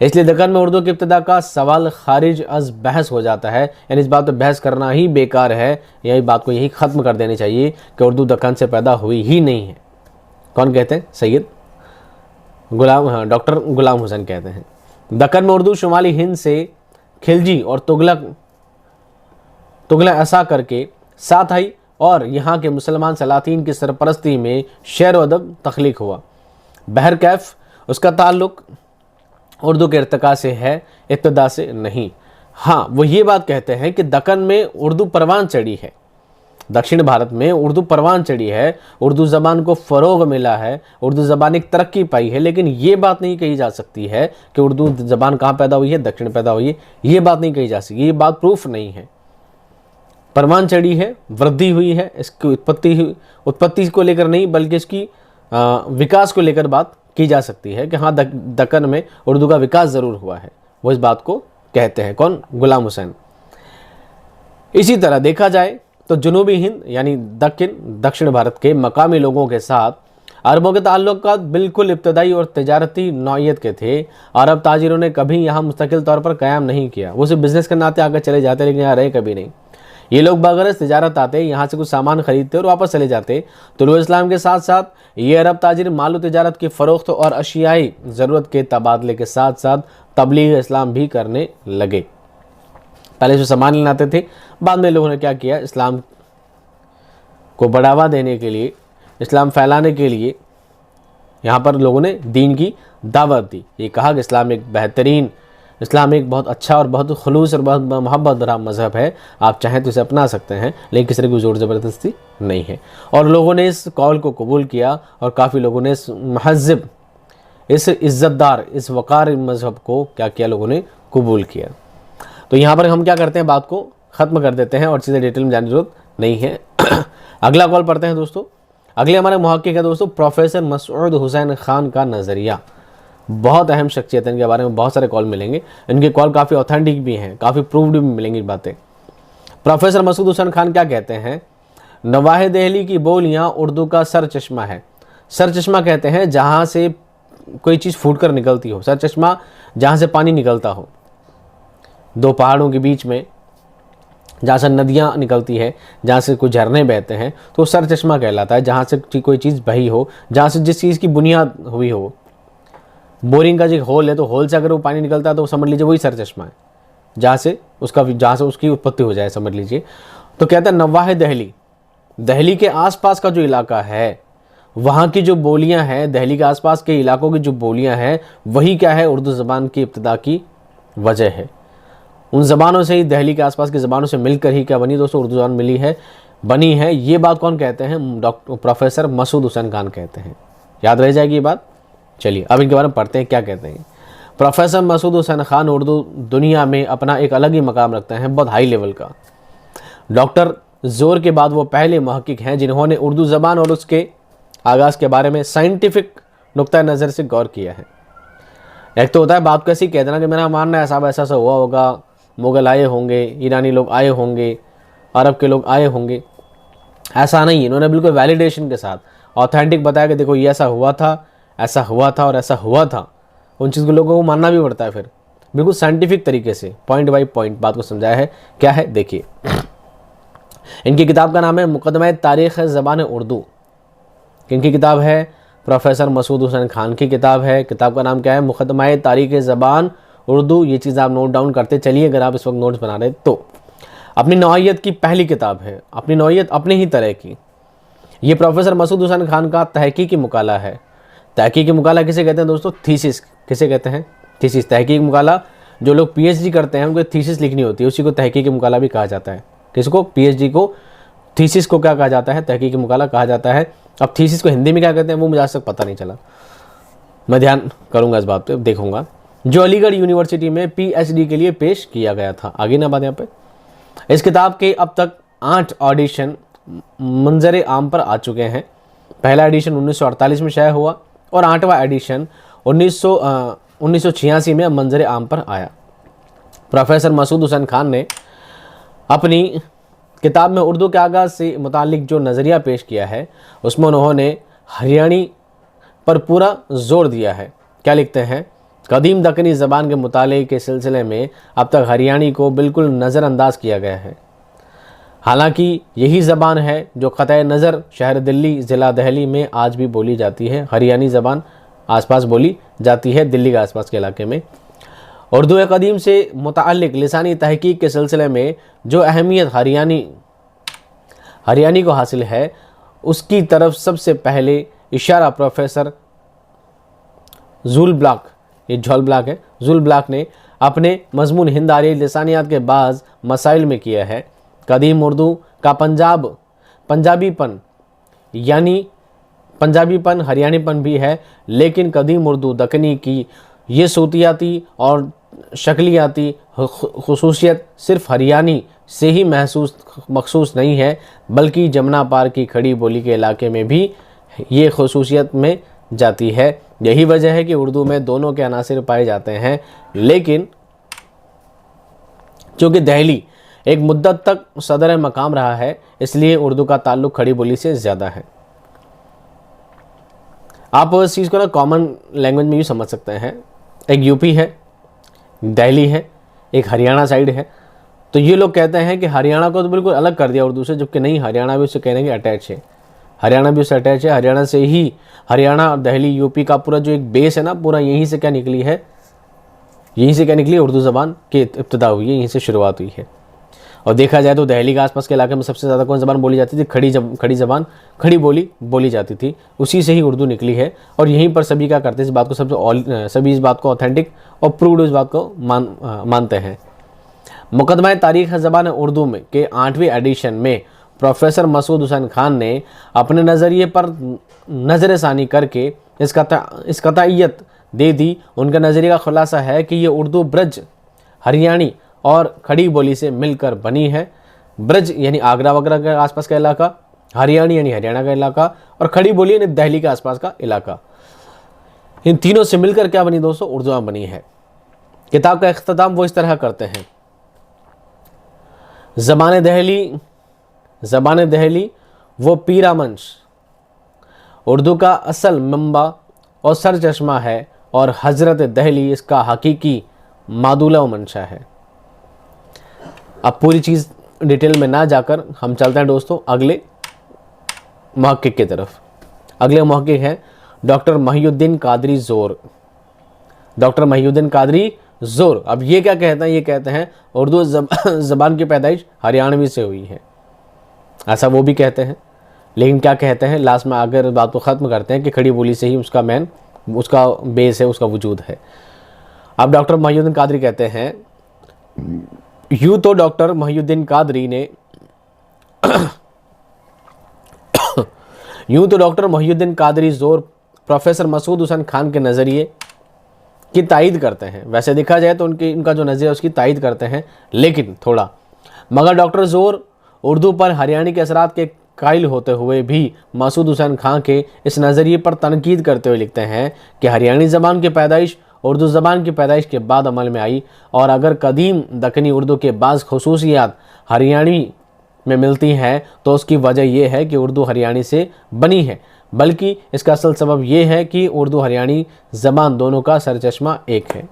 इसलिए दक्कन में उर्दू की इब्तिदा का सवाल खारिज अज बहस हो जाता है, यानी इस बात पर बहस करना ही बेकार है। यही बात को यही ख़त्म कर देनी चाहिए कि उर्दू दक्कन से पैदा हुई ही नहीं है। कौन कहते हैं, सैयद डॉक्टर गुलाम हुसैन कहते हैं। दक्कन में उर्दू शुमाली हिंद से खिलजी और तुगलक ऐसा करके साथ आई और यहाँ के मुसलमान सलातीन की सरपरस्ती में शेर व अदब तख्लीक हुआ। बहर कैफ उसका ताल्लुक उर्दू के इर्तिका से है, इब्तिदा से नहीं। हाँ, वो ये बात कहते हैं कि दक्कन में उर्दू परवान चढ़ी है, दक्षिण भारत में उर्दू परवान चढ़ी है, उर्दू ज़बान को फ़रोग मिला है, उर्दू ज़बान एक तरक्की पाई है। लेकिन ये बात नहीं कही जा सकती है कि उर्दू ज़बान कहाँ पैदा हुई है, दक्षिण पैदा हुई है। ये बात नहीं कही जा सकती, ये बात प्रूफ नहीं है। परवान चढ़ी है, वृद्धि हुई है, इसकी उत्पत्ति को लेकर नहीं बल्कि इसकी विकास को लेकर बात की जा सकती है कि हाँ दक्कन में उर्दू का विकास ज़रूर हुआ है। वो इस बात को कहते हैं, कौन, गुलाम हुसैन। इसी तरह देखा जाए तो जनूबी हिंद यानी दक्षिण भारत के मकामी लोगों के साथ अरबों के ताल्लुकात बिल्कुल इब्तदाई और तिजारती नौइयत के थे। अरब ताजिरों ने कभी यहाँ मुस्तकिल तौर पर क़याम नहीं किया, वो सिर्फ बिज़नेस के नाते आकर चले जाते, लेकिन यहाँ रहे कभी नहीं। ये लोग बगरज तिजारत आते, यहाँ से कुछ सामान खरीदते और वापस चले जाते। तुलुए इस्लाम के साथ साथ ये अरब ताजिर माल तिजारत की फ़रोख्त और अशियाई ज़रूरत के तबादले के साथ साथ तबलीग इस्लाम भी करने लगे। पहले जो सामान लाते थे, बाद में लोगों ने क्या किया, इस्लाम को बढ़ावा देने के लिए, इस्लाम फैलाने के लिए यहाँ पर लोगों ने दीन की दावत दी। ये कहा कि इस्लाम एक बहुत अच्छा और बहुत खुलूस और बहुत मोहब्बत भरा मज़हब है, आप चाहें तो इसे अपना सकते हैं, लेकिन किसी की ज़ोर ज़बरदस्ती नहीं है। और लोगों ने इस कौल को कबूल किया और काफ़ी लोगों ने इस महज़ब, इस इज़्ज़तदार, इस वक़ार मज़हब को क्या किया, लोगों ने कबूल किया। तो यहाँ पर हम क्या करते हैं, बात को ख़त्म कर देते हैं और चीज़ें डिटेल में जानने की ज़रूरत नहीं है। अगला कॉल पढ़ते हैं दोस्तों। अगले हमारे मुहक्किक है दोस्तों प्रोफेसर मसूद हुसैन खान का नज़रिया। बहुत अहम शख्सियत है, इनके बारे में बहुत सारे कॉल मिलेंगे। इनके कॉल काफ़ी ऑथेंटिक भी हैं, काफ़ी प्रूव्ड भी मिलेंगी बातें। प्रोफेसर मसूद हुसैन खान क्या कहते हैं, नवाहे दहली की बोलियाँ उर्दू का सर चश्मा है। सर चश्मा कहते हैं जहाँ से कोई चीज़ फूट कर निकलती हो, सर चश्मा जहाँ से पानी निकलता हो, दो पहाड़ों के बीच में जहाँ से नदियाँ निकलती है, जहाँ से कुछ झरने बहते हैं, तो सर चश्मा कहलाता है। जहाँ से कोई चीज़ बही हो, जहाँ से जिस चीज़ की बुनियाद हुई हो, बोरिंग का जो होल है तो होल से अगर वो पानी निकलता है तो समझ लीजिए वही सर चश्मा है, जहाँ से उसकी उत्पत्ति हो जाए, समझ लीजिए। तो कहता है नवाहे दहली के आसपास का जो इलाका है, वहाँ की जो बोलियाँ हैं, दहली के आसपास के इलाकों की जो बोलियाँ हैं, वही क्या है, उर्दू ज़बान की इब्तिदा की वजह है। उन ज़बानों से ही, दहली के आसपास की ज़बानों से मिलकर ही क्या बनी दोस्तों, उर्दू ज़बान बनी है। ये बात कौन कहते हैं, डॉक्टर प्रोफेसर मसूद हुसैन खान कहते हैं। याद रह जाएगी ये बात। चलिए अब इनके बारे में पढ़ते हैं क्या कहते हैं। प्रोफेसर मसूद हुसैन खान उर्दू दुनिया में अपना एक अलग ही मकाम रखते हैं, बहुत हाई लेवल का। डॉक्टर जोर के बाद वो पहले मुहक्किक हैं जिन्होंने उर्दू ज़बान और उसके आगाज़ के बारे में साइंटिफिक नुक्ता नज़र से गौर किया है। एक तो होता है बात को ऐसी कह देना कि मेरा मानना है ऐसा हुआ होगा, मुग़ल आए होंगे, ईरानी लोग आए होंगे, अरब के लोग आए होंगे। ऐसा नहीं, इन्होंने बिल्कुल वैलिडेशन के साथ ऑथेंटिक बताया कि देखो ये ऐसा हुआ था और ऐसा हुआ था। उन चीज़ को लोगों को मानना भी पड़ता है, फिर बिल्कुल साइंटिफिक तरीके से पॉइंट बाई पॉइंट बात को समझाया है। क्या है देखिए, इनकी किताब का नाम है मुक़दमा तारीख़ ज़बान उर्दू। इनकी किताब है, प्रोफेसर मसूद हुसैन खान की किताब है। किताब का नाम क्या है, मुक़दमा तारीख़ ज़बान उर्दू। ये चीज़ आप नोट डाउन करते चलिए अगर आप इस वक्त नोट्स बना रहे तो। अपनी नौइयत की पहली किताब है, अपनी नौइयत अपने ही तरह की। ये प्रोफेसर मसूद हुसैन खान का तहकीकी मुकाला है। तहकीकी मुकाला किसे कहते हैं दोस्तों? थीसिस किसे कहते हैं? थीसिस। तहकीकी मुकाला जो लोग पीएचडी करते हैं उनको थीसिस लिखनी होती है, उसी को तहकीकी मुकाला भी कहा जाता है। किसको? पीएचडी को थीसिस को क्या कहा जाता है? तहकीकी मुकाला कहा जाता है। अब थीसिस को हिंदी में क्या कहते हैं वो मुझे आज तक पता नहीं चला, मैं ध्यान करूंगा इस बात पे, देखूंगा। जो अलीगढ़ यूनिवर्सिटी में पीएचडी के लिए पेश किया गया था। आगे ना बात यहाँ पे। इस किताब के अब तक 8 ऑडिशन मंजर आम पर आ चुके हैं। पहला एडिशन 1948 में शाया हुआ और 8वां एडिशन 1986 में मंजर आम पर आया। प्रोफेसर मसूद हुसैन खान ने अपनी किताब में उर्दू के आगाज़ से मुतालिक जो नज़रिया पेश किया है उसमें उन्होंने हरियाणी पर पूरा जोर दिया है। क्या लिखते हैं? कदीम दक्कनी ज़बान के मुताले के सिलसिले में अब तक हरियाणी को बिल्कुल नज़रअंदाज किया गया है। हालांकि यही ज़बान है जो क़तई नज़र शहर दिल्ली, ज़िला दहली में आज भी बोली जाती है। हरियाणी ज़बान आसपास बोली जाती है दिल्ली के आसपास के इलाके में। उर्दू कदीम से मुताल्लिक़ लिसानी तहक़ीक़ के सिलसिले में जो अहमियत हरियाणी को हासिल है उसकी तरफ सबसे पहले इशारा प्रोफेसर जुल ब्लॉक, ये जॉल ब्लॉक है, जुल ब्लॉक ने अपने मजमून हिंद आरियाई लिसानियात के बाज़ मसाइल में किया है। कदीम उर्दू का पंजाबीपन यानी पंजाबीपन हरियाणीपन भी है, लेकिन कदीम उर्दू दक्कनी की ये सूतियाती और शक्लियाती खुसूसियत सिर्फ हरियाणी से ही मखसूस नहीं है, बल्कि जमुना पार की खड़ी बोली के इलाके में भी ये खुसूसियत में जाती है। यही वजह है कि उर्दू में दोनों के अनासिर पाए जाते हैं, लेकिन चूँकि दहली एक मुद्दत तक सदर मकाम रहा है इसलिए उर्दू का ताल्लुक़ खड़ी बोली से ज़्यादा है। आप इस चीज़ को ना कॉमन लैंग्वेज में भी समझ सकते हैं। एक यूपी है, दिल्ली है, एक हरियाणा साइड है, तो ये लोग कहते हैं कि हरियाणा को तो बिल्कुल अलग कर दिया उर्दू से, जबकि नहीं, हरियाणा भी उससे कहने के अटैच है। हरियाणा भी उससे अटैच है। हरियाणा से ही हरियाणा और दिल्ली यूपी का पूरा जो एक बेस है ना, पूरा यहीं से क्या निकली है, यहीं से क्या निकली, उर्दू ज़बान की इब्तिदा हुई है, यहीं से शुरुआत हुई है। और देखा जाए तो दिल्ली के आसपास के इलाके में सबसे ज़्यादा कौन ज़बान बोली जाती थी? खड़ी ज़बान, खड़ी बोली बोली जाती थी, उसी से ही उर्दू निकली है। और यहीं पर सभी क्या करते हैं, इस बात को सभी इस बात को ऑथेंटिक और प्रूव्ड इस बात को मानते हैं। मुकदमा तारीख़ ज़बान उर्दू में के 8वें एडिशन में प्रोफेसर मसूद हुसैन खान ने अपने नज़रिए पर नज़र सानी करके इस कतईयत दे दी। उनका नज़रिए का खुलासा है कि ये उर्दू ब्रज, हरियाणी और खड़ी बोली से मिलकर बनी है। ब्रज यानी आगरा वगैरह के आसपास का इलाका, हरियाणी यानी हरियाणा का इलाका, और खड़ी बोली यानी दिल्ली के आसपास का इलाका। इन तीनों से मिलकर क्या बनी दोस्तों? उर्दू बनी है। किताब का इख्तिताम वो इस तरह करते हैं। ज़बान दहली वो पीरा मंश उर्दू का असल मंबा और सर चश्मा है, और हज़रत दहली इसका हकीकी मादुला व मंशा है। अब पूरी चीज़ डिटेल में ना जाकर हम चलते हैं दोस्तों अगले मुहक्किक की तरफ। अगले मुहक्किक हैं डॉक्टर महिउद्दीन कादरी ज़ोर। डॉक्टर महिउद्दीन कादरी ज़ोर, अब ये क्या कहते हैं? ये कहते हैं उर्दू ज़बान की पैदाइश हरियाणवी से हुई है, ऐसा वो भी कहते हैं। लेकिन क्या कहते हैं लास्ट में, अगर बात को ख़त्म करते हैं कि खड़ी बोली से ही उसका बेस है, उसका वजूद है। अब डॉक्टर महिउद्दीन कादरी कहते हैं, यूँ तो डॉक्टर महिउद्दीन कादरी ज़ोर प्रोफेसर मसूद हुसैन खान के नज़रिए की तायीद करते हैं। वैसे देखा जाए तो इनका जो नज़रिया उसकी तायीद करते हैं, लेकिन थोड़ा, मगर डॉक्टर ज़ोर उर्दू पर हरियाणी के असरात के कायल होते हुए भी मसूद हुसैन खान के इस नज़रिए पर तनकीद करते हुए लिखते हैं कि हरियाणी ज़बान की पैदाइश उर्दू ज़बान की पैदाइश के बाद अमल में आई, और अगर कदीम दक्कनी उर्दू के बाज़ खुसूसियात हरियाणी में मिलती हैं तो उसकी वजह यह है कि उर्दू हरियाणी से बनी है, बल्कि इसका असल सबब यह है कि उर्दू हरियाणी ज़बान दोनों का सरचश्मा एक है।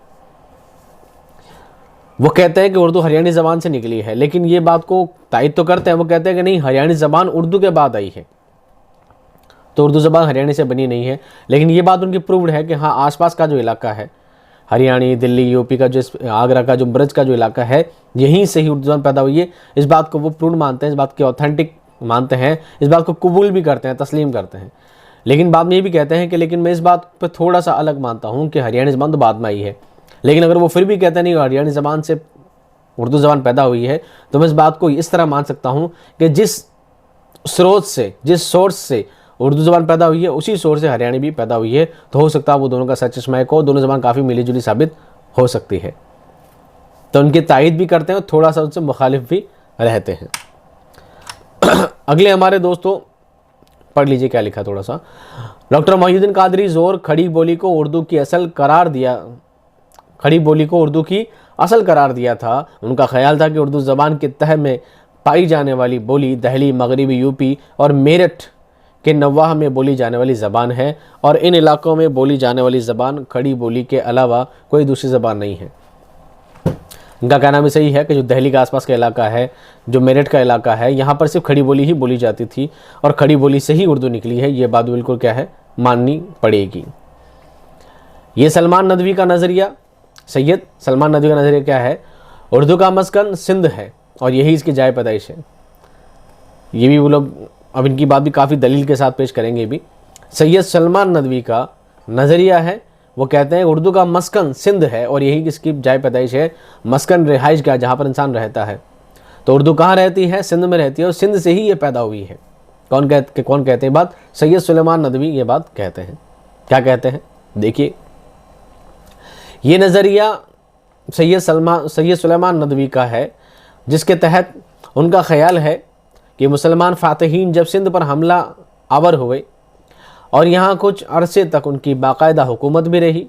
वो कहते हैं कि उर्दू हरियाणी ज़बान से निकली है, लेकिन ये बात को तायद तो करते हैं। वो कहते हैं कि नहीं, हरियाणी ज़बान उर्दू के बाद आई है, तो उर्दू ज़बान हरियाणी से बनी नहीं है। लेकिन ये बात उनकी प्रूव्ड है कि हाँ, आसपास का जो इलाका है, हरियाणी, दिल्ली, यूपी का जो आगरा का जो ब्रज का जो इलाका है, यहीं से ही उर्दू ज़बान पैदा हुई है। इस बात को वो प्रूव्ड मानते हैं, इस बात की ऑथेंटिक मानते हैं, इस बात को कबूल भी करते हैं, तस्लीम करते हैं। लेकिन बाद में ये भी कहते हैं कि लेकिन मैं इस बात पर थोड़ा सा अलग मानता हूँ कि हरियाणी ज़बान तो बाद में आई है। लेकिन अगर वो फिर भी कहते नहीं हरियाणी ज़बान से उर्दू ज़बान पैदा हुई है, तो मैं इस बात को इस तरह मान सकता हूँ कि जिस स्रोत से, जिस सोर्स से उर्दू ज़बान पैदा हुई है, उसी सोर्स से हरियाणी भी पैदा हुई है। तो हो सकता है वो दोनों का सच चश्मा एक हो, दोनों ज़बान काफ़ी मिली जुली साबित हो सकती है। तो उनकी तायद भी करते हैं और थोड़ा सा उनसे मुखालिफ भी रहते हैं। अगले हमारे दोस्तों पढ़ लीजिए क्या लिखा थोड़ा सा। डॉक्टर मोहिउद्दीन कादरी जोर खड़ी बोली को उर्दू की असल करार दिया, खड़ी बोली को उर्दू की असल करार दिया था। उनका ख्याल था कि उर्दू ज़बान के तह में पाई जाने वाली बोली दहली, मगरबी यूपी और मेरठ के नवाह में बोली जाने वाली ज़बान है और इन इलाकों में बोली जाने वाली ज़बान खड़ी बोली के अलावा कोई दूसरी ज़बान नहीं है। इनका कहना भी सही है कि जो दहली का आसपास का इलाका है, जो मेरठ का इलाका है, यहाँ पर सिर्फ खड़ी बोली ही बोली जाती थी और खड़ी बोली से ही उर्दू निकली है। ये बात बिल्कुल क्या है, माननी पड़ेगी। ये सलमान नदवी का नज़रिया, सैयद सलमान नदवी का नज़रिया क्या है, उर्दू का मस्कन सिंध है और यही इसकी जाए पैदाइश है। ये भी वो लोग अब इनकी बात भी काफ़ी दलील के साथ पेश करेंगे भी। सैयद सलमान नदवी का नज़रिया है, वो कहते हैं उर्दू का मस्कन सिंध है और यही इसकी जाए पैदाइश है। मस्कन रिहाइश का, जहाँ पर इंसान रहता है। तो उर्दू कहाँ रहती है, सिंध में रहती है और सिंध से ही ये पैदा हुई है। कौन कहते हैं बात, सैयद सुलेमान नदवी ये बात कहते हैं। क्या कहते हैं देखिए, ये नज़रिया सैयद सुलेमान नदवी का है, जिसके तहत उनका ख्याल है कि मुसलमान फातहीन जब सिंध पर हमला आवर हुए और यहाँ कुछ अरसे तक उनकी बाकायदा हुकूमत भी रही,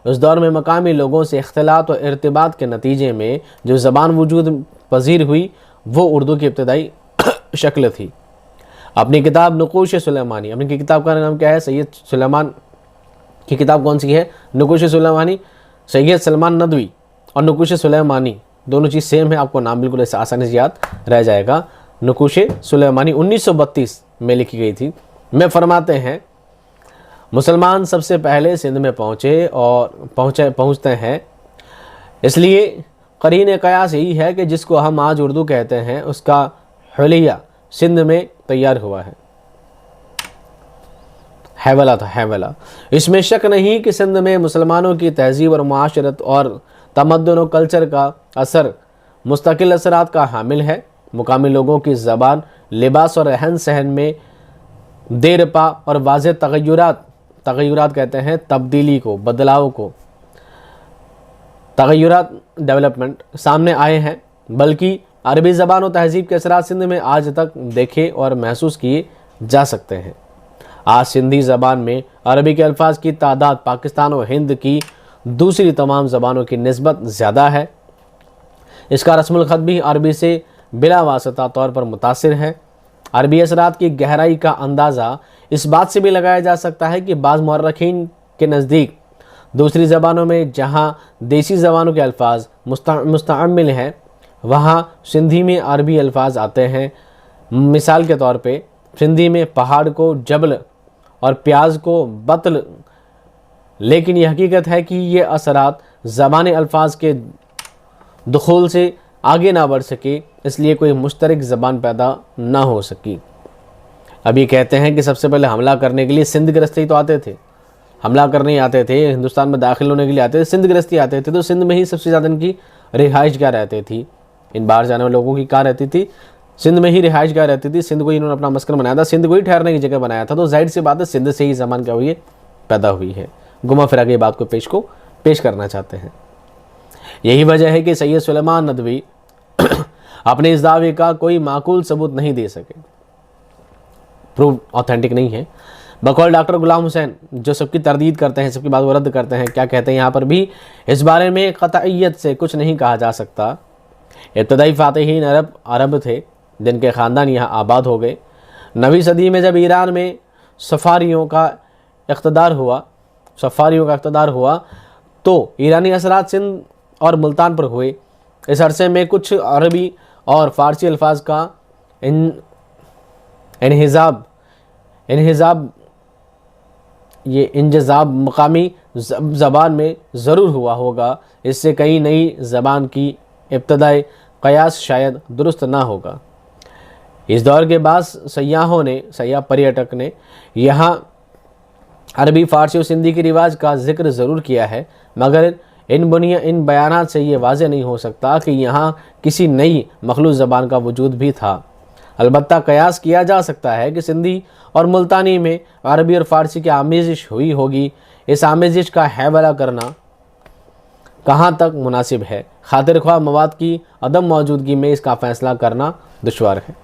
उस दौर में मकामी लोगों से इख्तिलात और इर्तिबात के नतीजे में जो ज़बान वजूद पजीर हुई वो उर्दू की इब्तदाई शक्ल थी। अपनी किताब नुकूश सुलेमानी, अपनी किताब का नाम क्या है, सैयद सुलेमान की किताब कौन सी है, नुकूश सुलेमानी। सैयद सलमान नदवी और नुकूश सुलेमानी दोनों चीज़ सेम है, आपको नाम बिल्कुल ऐसा आसानी से याद रह जाएगा। नुकूश सुलेमानी 1932 में लिखी गई थी। में फरमाते हैं मुसलमान सबसे पहले सिंध में पहुँचे और पहुँचते हैं, इसलिए करीन क़यास यही है कि जिसको हम आज उर्दू कहते हैं उसका हुलिया सिंध में तैयार हुआ है। हैवला था, हैवला। इसमें शक नहीं कि सिंध में मुसलमानों की तहजीब और माशरत और तमद्दुन और कल्चर का असर मुस्तकिल असरात का हामिल है। मुकामी लोगों की ज़बान, लिबास और रहन सहन में देर पा और वाज़ेह तग़य्युरात कहते हैं तब्दीली को, बदलाव को, तग़य्युरात डेवलपमेंट सामने आए हैं। बल्कि अरबी ज़बान और तहजीब के असरात सिंध में आज तक देखे और महसूस किए जा सकते हैं। आज सिंधी ज़बान में अरबी के अल्फाज की तादाद पाकिस्तान और हिंद की दूसरी तमाम ज़बानों की निस्बत ज़्यादा है। इसका रस्मुल ख़त भी अरबी से बिला वास्ता तौर पर मुतासिर है। अरबी असरात की गहराई का अंदाज़ा इस बात से भी लगाया जा सकता है कि बाज़ मुअर्रिखीन के नज़दीक दूसरी ज़बानों में जहाँ देसी ज़बानों के अल्फाज मुस्तअम्मिल हैं, वहाँ सिंधी में अरबी अल्फाज आते हैं। मिसाल के तौर पे सिंधी में पहाड़ को जबल और प्याज को बतल। लेकिन यह हकीकत है कि ये असरात ज़बानी अल्फाज के दुखूल से आगे ना बढ़ सके, इसलिए कोई मुश्तरक ज़बान पैदा ना हो सकी। अभी कहते हैं कि सबसे पहले हमला करने के लिए सिंध गृहस्थी तो आते थे, हमला करने ही आते थे, हिंदुस्तान में दाखिल होने के लिए आते थे, सिंध गृहस्थी आते थे। तो सिंध में ही सबसे ज़्यादा इनकी रिहाइश क्या रहती थी, इन बाहर जाने वाले लोगों की क्या रहती थी, सिंध में ही रिहाइश क्या रहती थी। सिंध को ही इन्होंने अपना मस्कन बनाया था, सिंध को ही ठहरने की जगह बनाया था। तो जाहिर सी बात है सिंध से ही ज़बान क्या हुई है, पैदा हुई है। घुमा फिरा के बात को पेश करना चाहते हैं। यही वजह है कि सैयद सुलेमान नदवी अपने इस दावे का कोई माकूल सबूत नहीं दे सके, प्रूव ऑथेंटिक नहीं है। बकौल डॉक्टर गुलाम हुसैन, जो सबकी तरदीद करते हैं, सबकी बात वो रद्द करते हैं, क्या कहते हैं यहाँ पर भी इस बारे में क़तइयत से कुछ नहीं कहा जा सकता। इब्तदाई फ़ातिहीन अरब थे जिनके ख़ानदान यहाँ आबाद हो गए। 9वीं सदी में जब ईरान में सफ़ारियों का इक़्तिदार हुआ तो ईरानी असरात सिंध और मुल्तान पर हुए। इस अरसे में कुछ अरबी और फ़ारसी अल्फाज का इंजज़ाब मकामी ज़बान में ज़रूर हुआ होगा। इससे कई नई ज़बान की इब्तदाई क़यास शायद दुरुस्त ना होगा। इस दौर के बाद सयाह पर्यटक ने यहाँ अरबी, फारसी और सिंधी के रिवाज का जिक्र ज़रूर किया है, मगर इन बयानात से ये वाज़ेह नहीं हो सकता कि यहाँ किसी नई मखलूत ज़बान का वजूद भी था। अलबत्ता कयास किया जा सकता है कि सिंधी और मुल्तानी में अरबी और फ़ारसी की आमेज़िश हुई होगी। इस आमेज़िश का हैवला करना कहाँ तक मुनासिब है, खातिर ख्वाह मवाद की अदम मौजूदगी में इसका फ़ैसला करना दुश्वार है।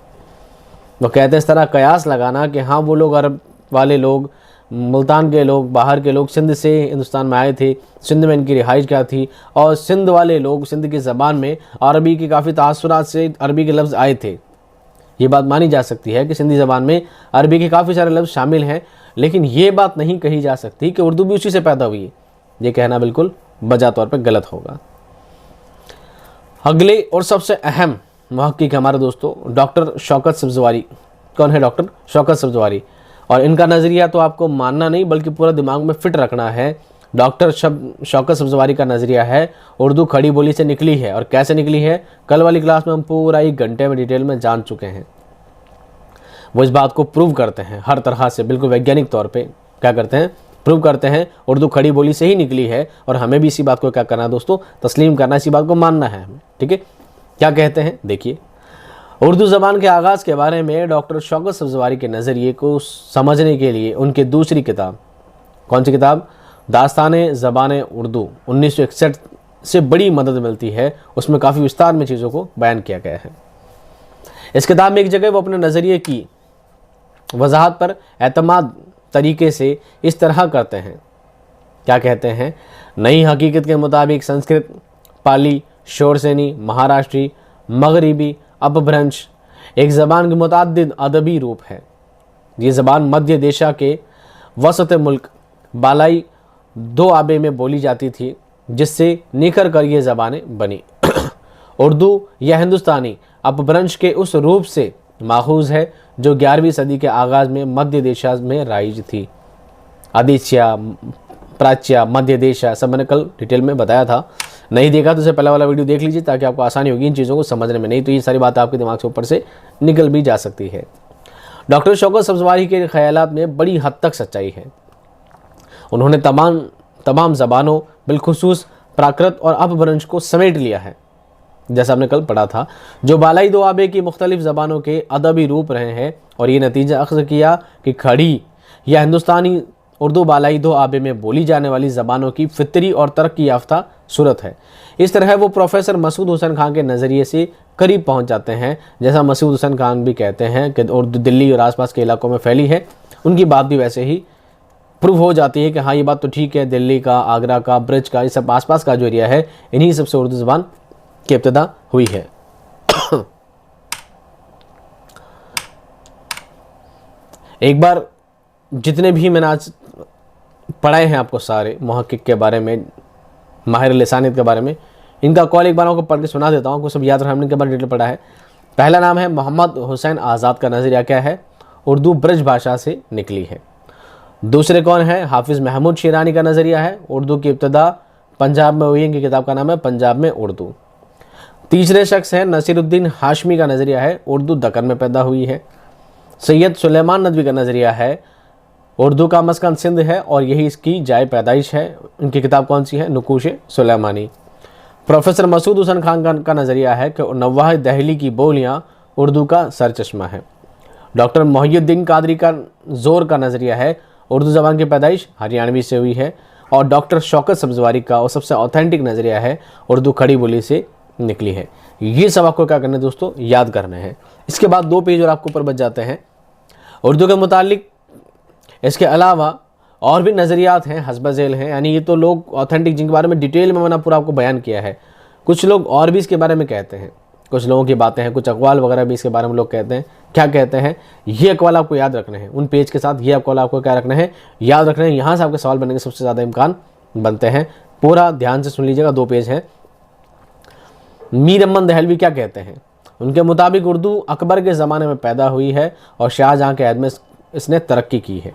वो कहते हैं इस तरह कयास लगाना कि हाँ वो लोग अरब वाले लोग, मुल्तान के लोग, बाहर के लोग सिंध से हिंदुस्तान में आए थे, सिंध में इनकी रिहाइश क्या थी, और सिंध वाले लोग सिंध की ज़बान में अरबी की काफ़ी तासुरात से अरबी के लफ्ज़ आए थे। ये बात मानी जा सकती है कि सिंधी ज़बान में अरबी के काफ़ी सारे लफ्ज़ शामिल हैं, लेकिन ये बात नहीं कही जा सकती कि उर्दू भी उसी से पैदा हुई है। ये कहना बिल्कुल बजा तौर पर गलत होगा। अगले और सबसे अहम मुहक्किक हमारे दोस्तों डॉक्टर शौकत सब्ज़वारी। कौन है डॉक्टर शौकत सब्ज़वारी? और इनका नज़रिया तो आपको मानना नहीं बल्कि पूरा दिमाग में फिट रखना है। डॉक्टर शौकत सब्ज़वारी का नज़रिया है उर्दू खड़ी बोली से निकली है। और कैसे निकली है, कल वाली क्लास में हम पूरा 1 घंटे में डिटेल में जान चुके हैं। वो इस बात को प्रूव करते हैं हर तरह से, बिल्कुल वैज्ञानिक तौर पे क्या करते हैं, प्रूव करते हैं उर्दू खड़ी बोली से ही निकली है। और हमें भी इसी बात को क्या करना है दोस्तों, तस्लीम करना, इसी बात को मानना है हमें। ठीक है, क्या कहते हैं देखिए। उर्दू ज़बान के आगाज़ के बारे में डॉक्टर शौकत सब्ज़वारी के नज़रिए को समझने के लिए उनकी दूसरी किताब, कौन सी किताब, दास्तान ज़बान उर्दू 1961 से बड़ी मदद मिलती है। उसमें काफ़ी विस्तार में चीज़ों को बयान किया गया है। इस किताब में एक जगह वो अपने नज़रिए की वजाहत पर एतमाद तरीके से इस तरह करते हैं, क्या कहते हैं, नई हकीकत के मुताबिक संस्कृत, पाली, शोरसेनी, महाराष्ट्री, मगरिबी, अपभ्रंश एक ज़बान के मुतअद्दिद अदबी रूप है। ये ज़बान मध्य देशा के वसत मुल्क बालाई 2 आबे में बोली जाती थी, जिससे निखर कर ये ज़बानें बनी। उर्दू या हिंदुस्तानी अपभ्रंश के उस रूप से माखूज है जो 11वीं सदी के आगाज़ में मध्य देशा में राइज थी। आदित्या, प्राच्या, मध्य देशा सब मैंने कल डिटेल में बताया था। नहीं देखा तो उसे पहला वाला वीडियो देख लीजिए ताकि आपको आसानी होगी इन चीज़ों को समझने में, नहीं तो ये सारी बात आपके दिमाग से ऊपर से निकल भी जा सकती है। डॉक्टर शौकत सब्ज़वारी के ख्यालात में बड़ी हद तक सच्चाई है। उन्होंने तमाम ज़बानों बिलखुसूस प्राकृत और अपभ्रंश को समेट लिया है, जैसा आपने कल पढ़ा था, जो बालाई 2 आबे की मुख्तलिफ ज़बानों के अदबी रूप रहे हैं। और ये नतीजा अख्ज़ किया कि खड़ी या हिंदुस्तानी उर्दू बालाई 2 आबे में बोली जाने वाली ज़बानों की फितरी और तरक्की याफ्ता सूरत है। इस तरह वो प्रोफेसर मसूद हुसैन खान के नज़रिए से करीब पहुंच जाते हैं। जैसा मसूद हुसैन खान भी कहते हैं कि उर्दू दिल्ली और आसपास के इलाकों में फैली है, उनकी बात भी वैसे ही प्रूव हो जाती है कि हाँ ये बात तो ठीक है, दिल्ली का, आगरा का, ब्रिज का, ये सब आसपास का जो एरिया है, इन्हीं सबसे उर्दू ज़बान की इब्तिदा हुई है। एक बार जितने भी मैंने आज पढ़ाए हैं आपको सारे मुहक्किक के बारे में, माहिर लिसानियत के बारे में, इनका कॉल एक बार आपको पढ़ के सुना देता हूँ, आपको सब याद रखने के बाद डिटेल पढ़ा है। पहला नाम है मोहम्मद हुसैन आज़ाद का नज़रिया क्या है, उर्दू ब्रज भाषा से निकली है। दूसरे कौन है, हाफिज़ महमूद शिरानी का नज़रिया है, उर्दू की इब्तिदा पंजाब में हुई। इनकी किताब का नाम है पंजाब में उर्दू। तीसरे शख्स हैं नसीरुद्दीन हाशमी का नज़रिया है, उर्दू दक्कन में पैदा हुई है। सैयद सुलेमान नदवी का नज़रिया है, उर्दू का मस्कन सिंध है और यही इसकी जाए पैदाइश है। इनकी किताब कौन सी है, नुकूश सुलेमानी। प्रोफेसर मसूद हुसैन खान का नज़रिया है कि नवाह दहली की बोलियाँ उर्दू का सर चश्मा है। डॉक्टर मोहिउद्दीन कादरी का ज़ोर का नज़रिया है, उर्दू ज़बान की पैदाइश हरियाणवी से हुई है। और डॉक्टर शौकत सब्ज़वारी का और सबसे ऑथेंटिक नज़रिया है, उर्दू खड़ी बोली से निकली है। ये सब आपको क्या करना है दोस्तों, याद करने हैं। इसके बाद 2 पेज और आपको ऊपर बच जाते हैं। उर्दू के मुतालिक इसके अलावा और भी नज़रियात हैं, हस्ब ज़ैल हैं, यानी ये तो लोग ऑथेंटिक जिनके बारे में डिटेल में मैंने पूरा आपको बयान किया है। कुछ लोग और भी इसके बारे में कहते हैं, कुछ लोगों की बातें हैं, कुछ अक़वाल वगैरह भी इसके बारे में लोग कहते हैं। क्या कहते हैं, ये अक़वाल आपको याद रखने हैं। उन पेज के साथ ये अक़वाल आपको क्या रखना है, याद रखना है। यहाँ से आपके सवाल बनने के सबसे ज़्यादा इम्कान बनते हैं। पूरा ध्यान से सुन लीजिएगा, 2 पेज हैं। मीर अमन दहलवी क्या कहते हैं, उनके मुताबिक उर्दू अकबर के ज़माने में पैदा हुई है और शाहजहाँ के अहद में इसने तरक्की की है।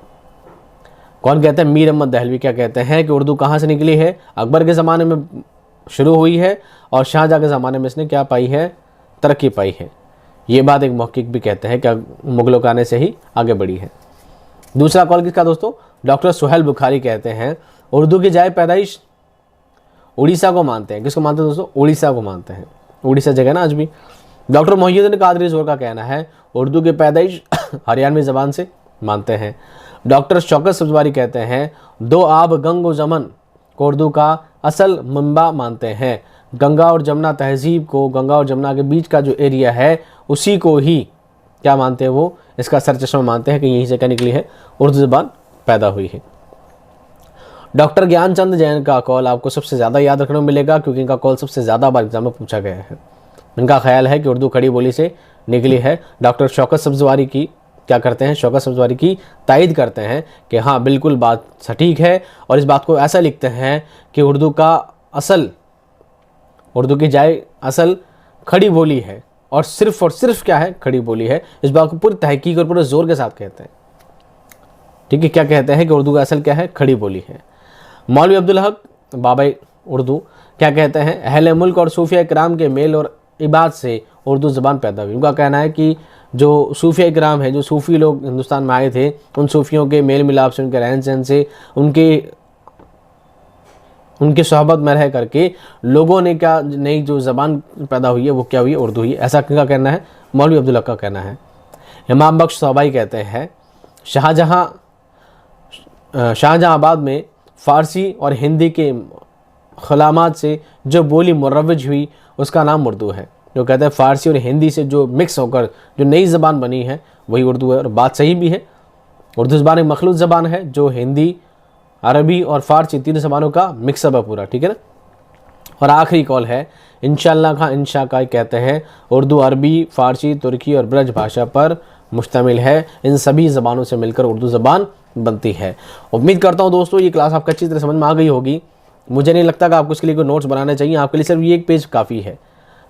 कौन कहते हैं, मीर अहमद दहलवी क्या कहते हैं कि उर्दू कहाँ से निकली है, अकबर के ज़माने में शुरू हुई है और शाहजहाँ के ज़माने में इसने क्या पाई है, तरक्की पाई है। ये बात एक मौखिक भी कहते हैं कि मुगलों के आने से ही आगे बढ़ी है। दूसरा कॉल किसका दोस्तों? डॉक्टर सुहेल बुखारी कहते हैं उर्दू की जाए पैदाइश उड़ीसा को मानते हैं। किसको मानते हैं दोस्तों? उड़ीसा को मानते हैं। उड़ीसा जगह ना आज भी। डॉक्टर मोहिउद्दीन कादरी जोहर का कहना है उर्दू की पैदाइश हरियाणवी ज़बान से मानते हैं। डॉक्टर शौकत सब्जवारी कहते हैं दो आब गंग और जमन को उर्दू का असल मंबा मानते हैं। गंगा और जमुना तहजीब को, गंगा और जमुना के बीच का जो एरिया है उसी को ही क्या मानते हैं वो इसका सरचश्मा मानते हैं कि यहीं से क्या निकली है, उर्दू ज़बान पैदा हुई है। डॉक्टर ज्ञानचंद जैन का कॉल आपको सबसे ज़्यादा याद रखने को मिलेगा क्योंकि इनका कॉल सबसे ज़्यादा बार एग्जाम में पूछा गया है। इनका ख्याल है कि उर्दू खड़ी बोली से निकली है। डॉक्टर शौकत सब्जवारी की क्या करते हैं? शौकत सब्जवारी की तायद करते हैं कि हाँ बिल्कुल बात सटीक है और इस बात को ऐसा लिखते हैं कि उर्दू की जाए असल खड़ी बोली है और सिर्फ क्या है? खड़ी बोली है। इस बात को पूरी तहकीक और पूरे जोर के साथ कहते हैं। ठीक है, क्या कहते हैं कि उर्दू का असल क्या है? खड़ी बोली है। मौलवी अब्दुल हक बाबा उर्दू क्या कहते हैं? अहले मुल्क और सूफिया इकराम के मेल और इबाद से उर्दू ज़बान पैदा हुई। उनका कहना है कि जो सूफिया इकराम है, जो सूफ़ी लोग हिंदुस्तान में आए थे, उन सूफियों के मेल मिलाप से, उनके रहन सहन से, उनके सोहबत में रह करके लोगों ने क्या नई जो ज़बान पैदा हुई है वो क्या हुई है? उर्दू ही। ऐसा किनका कहना है? मौलवी अब्दुल हक का कहना है। इमाम बख्श सौबाई कहते हैं शाहजहाँआबाद में फ़ारसी और हिंदी के खलामात से जो बोली मुरव्वज हुई उसका नाम उर्दू है। जो कहते हैं फ़ारसी और हिंदी से जो मिक्स होकर जो नई ज़बान बनी है वही उर्दू है। और बात सही भी है। उर्दू ज़बान एक मखलूत ज़बान है जो हिंदी, अरबी और फ़ारसी तीन ज़बानों का मिक्सअप है पूरा। ठीक है ना। और आखिरी कॉल है इंशाअल्लाह खां इंशा का कहते हैं उर्दू अरबी, फ़ारसी, तुर्की और ब्रज भाषा पर मुश्तमिल है। इन सभी ज़बानों से मिलकर उर्दू ज़बान बनती है। उम्मीद करता हूँ दोस्तों ये क्लास आपको अच्छी तरह समझ में आ गई होगी। मुझे नहीं लगता कि आपको इसके लिए कोई नोट्स बनाने चाहिए। आपके लिए सिर्फ ये एक पेज काफ़ी है।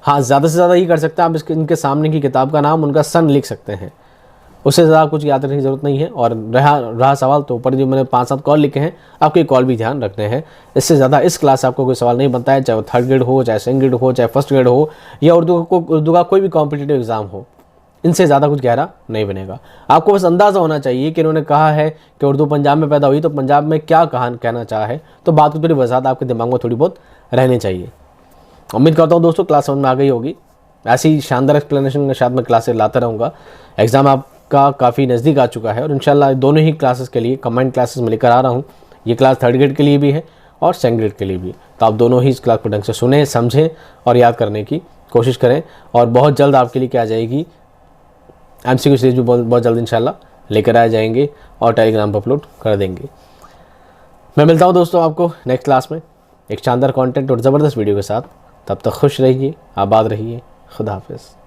हाँ, ज़्यादा से ज़्यादा ये कर सकते हैं आप इनके सामने की किताब का नाम, उनका सन लिख सकते हैं। उससे ज़्यादा कुछ याद रखने की ज़रूरत नहीं है। और रहा सवाल तो ऊपर जो मैंने 5-7 कॉल लिखे हैं आपके कॉल भी ध्यान रखने हैं। इससे ज़्यादा इस क्लास से आपको कोई सवाल नहीं बनता है, चाहे वो 3rd ग्रेड हो, चाहे 2nd ग्रेड हो, चाहे 1st ग्रेड हो या उर्दू का कोई भी कॉम्पिटिटिव एग्ज़ाम हो। इनसे ज़्यादा कुछ गहरा नहीं बनेगा। आपको बस अंदाज़ा होना चाहिए कि इन्होंने कहा है कि उर्दू पंजाब में पैदा हुई तो पंजाब में क्या कहना चाहा है, तो बात की थोड़ी वजाहत आपके दिमाग में थोड़ी बहुत रहनी चाहिए। उम्मीद करता हूँ दोस्तों क्लास समझ में आ गई होगी। ऐसी शानदार एक्सप्लेनेशन के साथ मैं क्लासेस लाता रहूँगा। एग्ज़ाम आपका काफ़ी नज़दीक आ चुका है और इंशाल्लाह दोनों ही क्लासेस के लिए कंबाइंड क्लासेस में लेकर आ रहा हूँ। ये क्लास 3rd ग्रेड के लिए भी है और 2nd ग्रेड के लिए भी। तो आप दोनों ही इस क्लास को ढंग से सुने, समझें और याद करने की कोशिश करें। और बहुत जल्द आपके लिए क्या आ जाएगी MCQ सीरीज भी बहुत जल्द इंशाल्लाह लेकर आ जाएंगे और टेलीग्राम पर अपलोड कर देंगे। मैं मिलता हूँ दोस्तों आपको नेक्स्ट क्लास में एक शानदार कंटेंट और ज़बरदस्त वीडियो के साथ। तब तक खुश रहिए, आबाद रहिए। खुदा हाफिज़।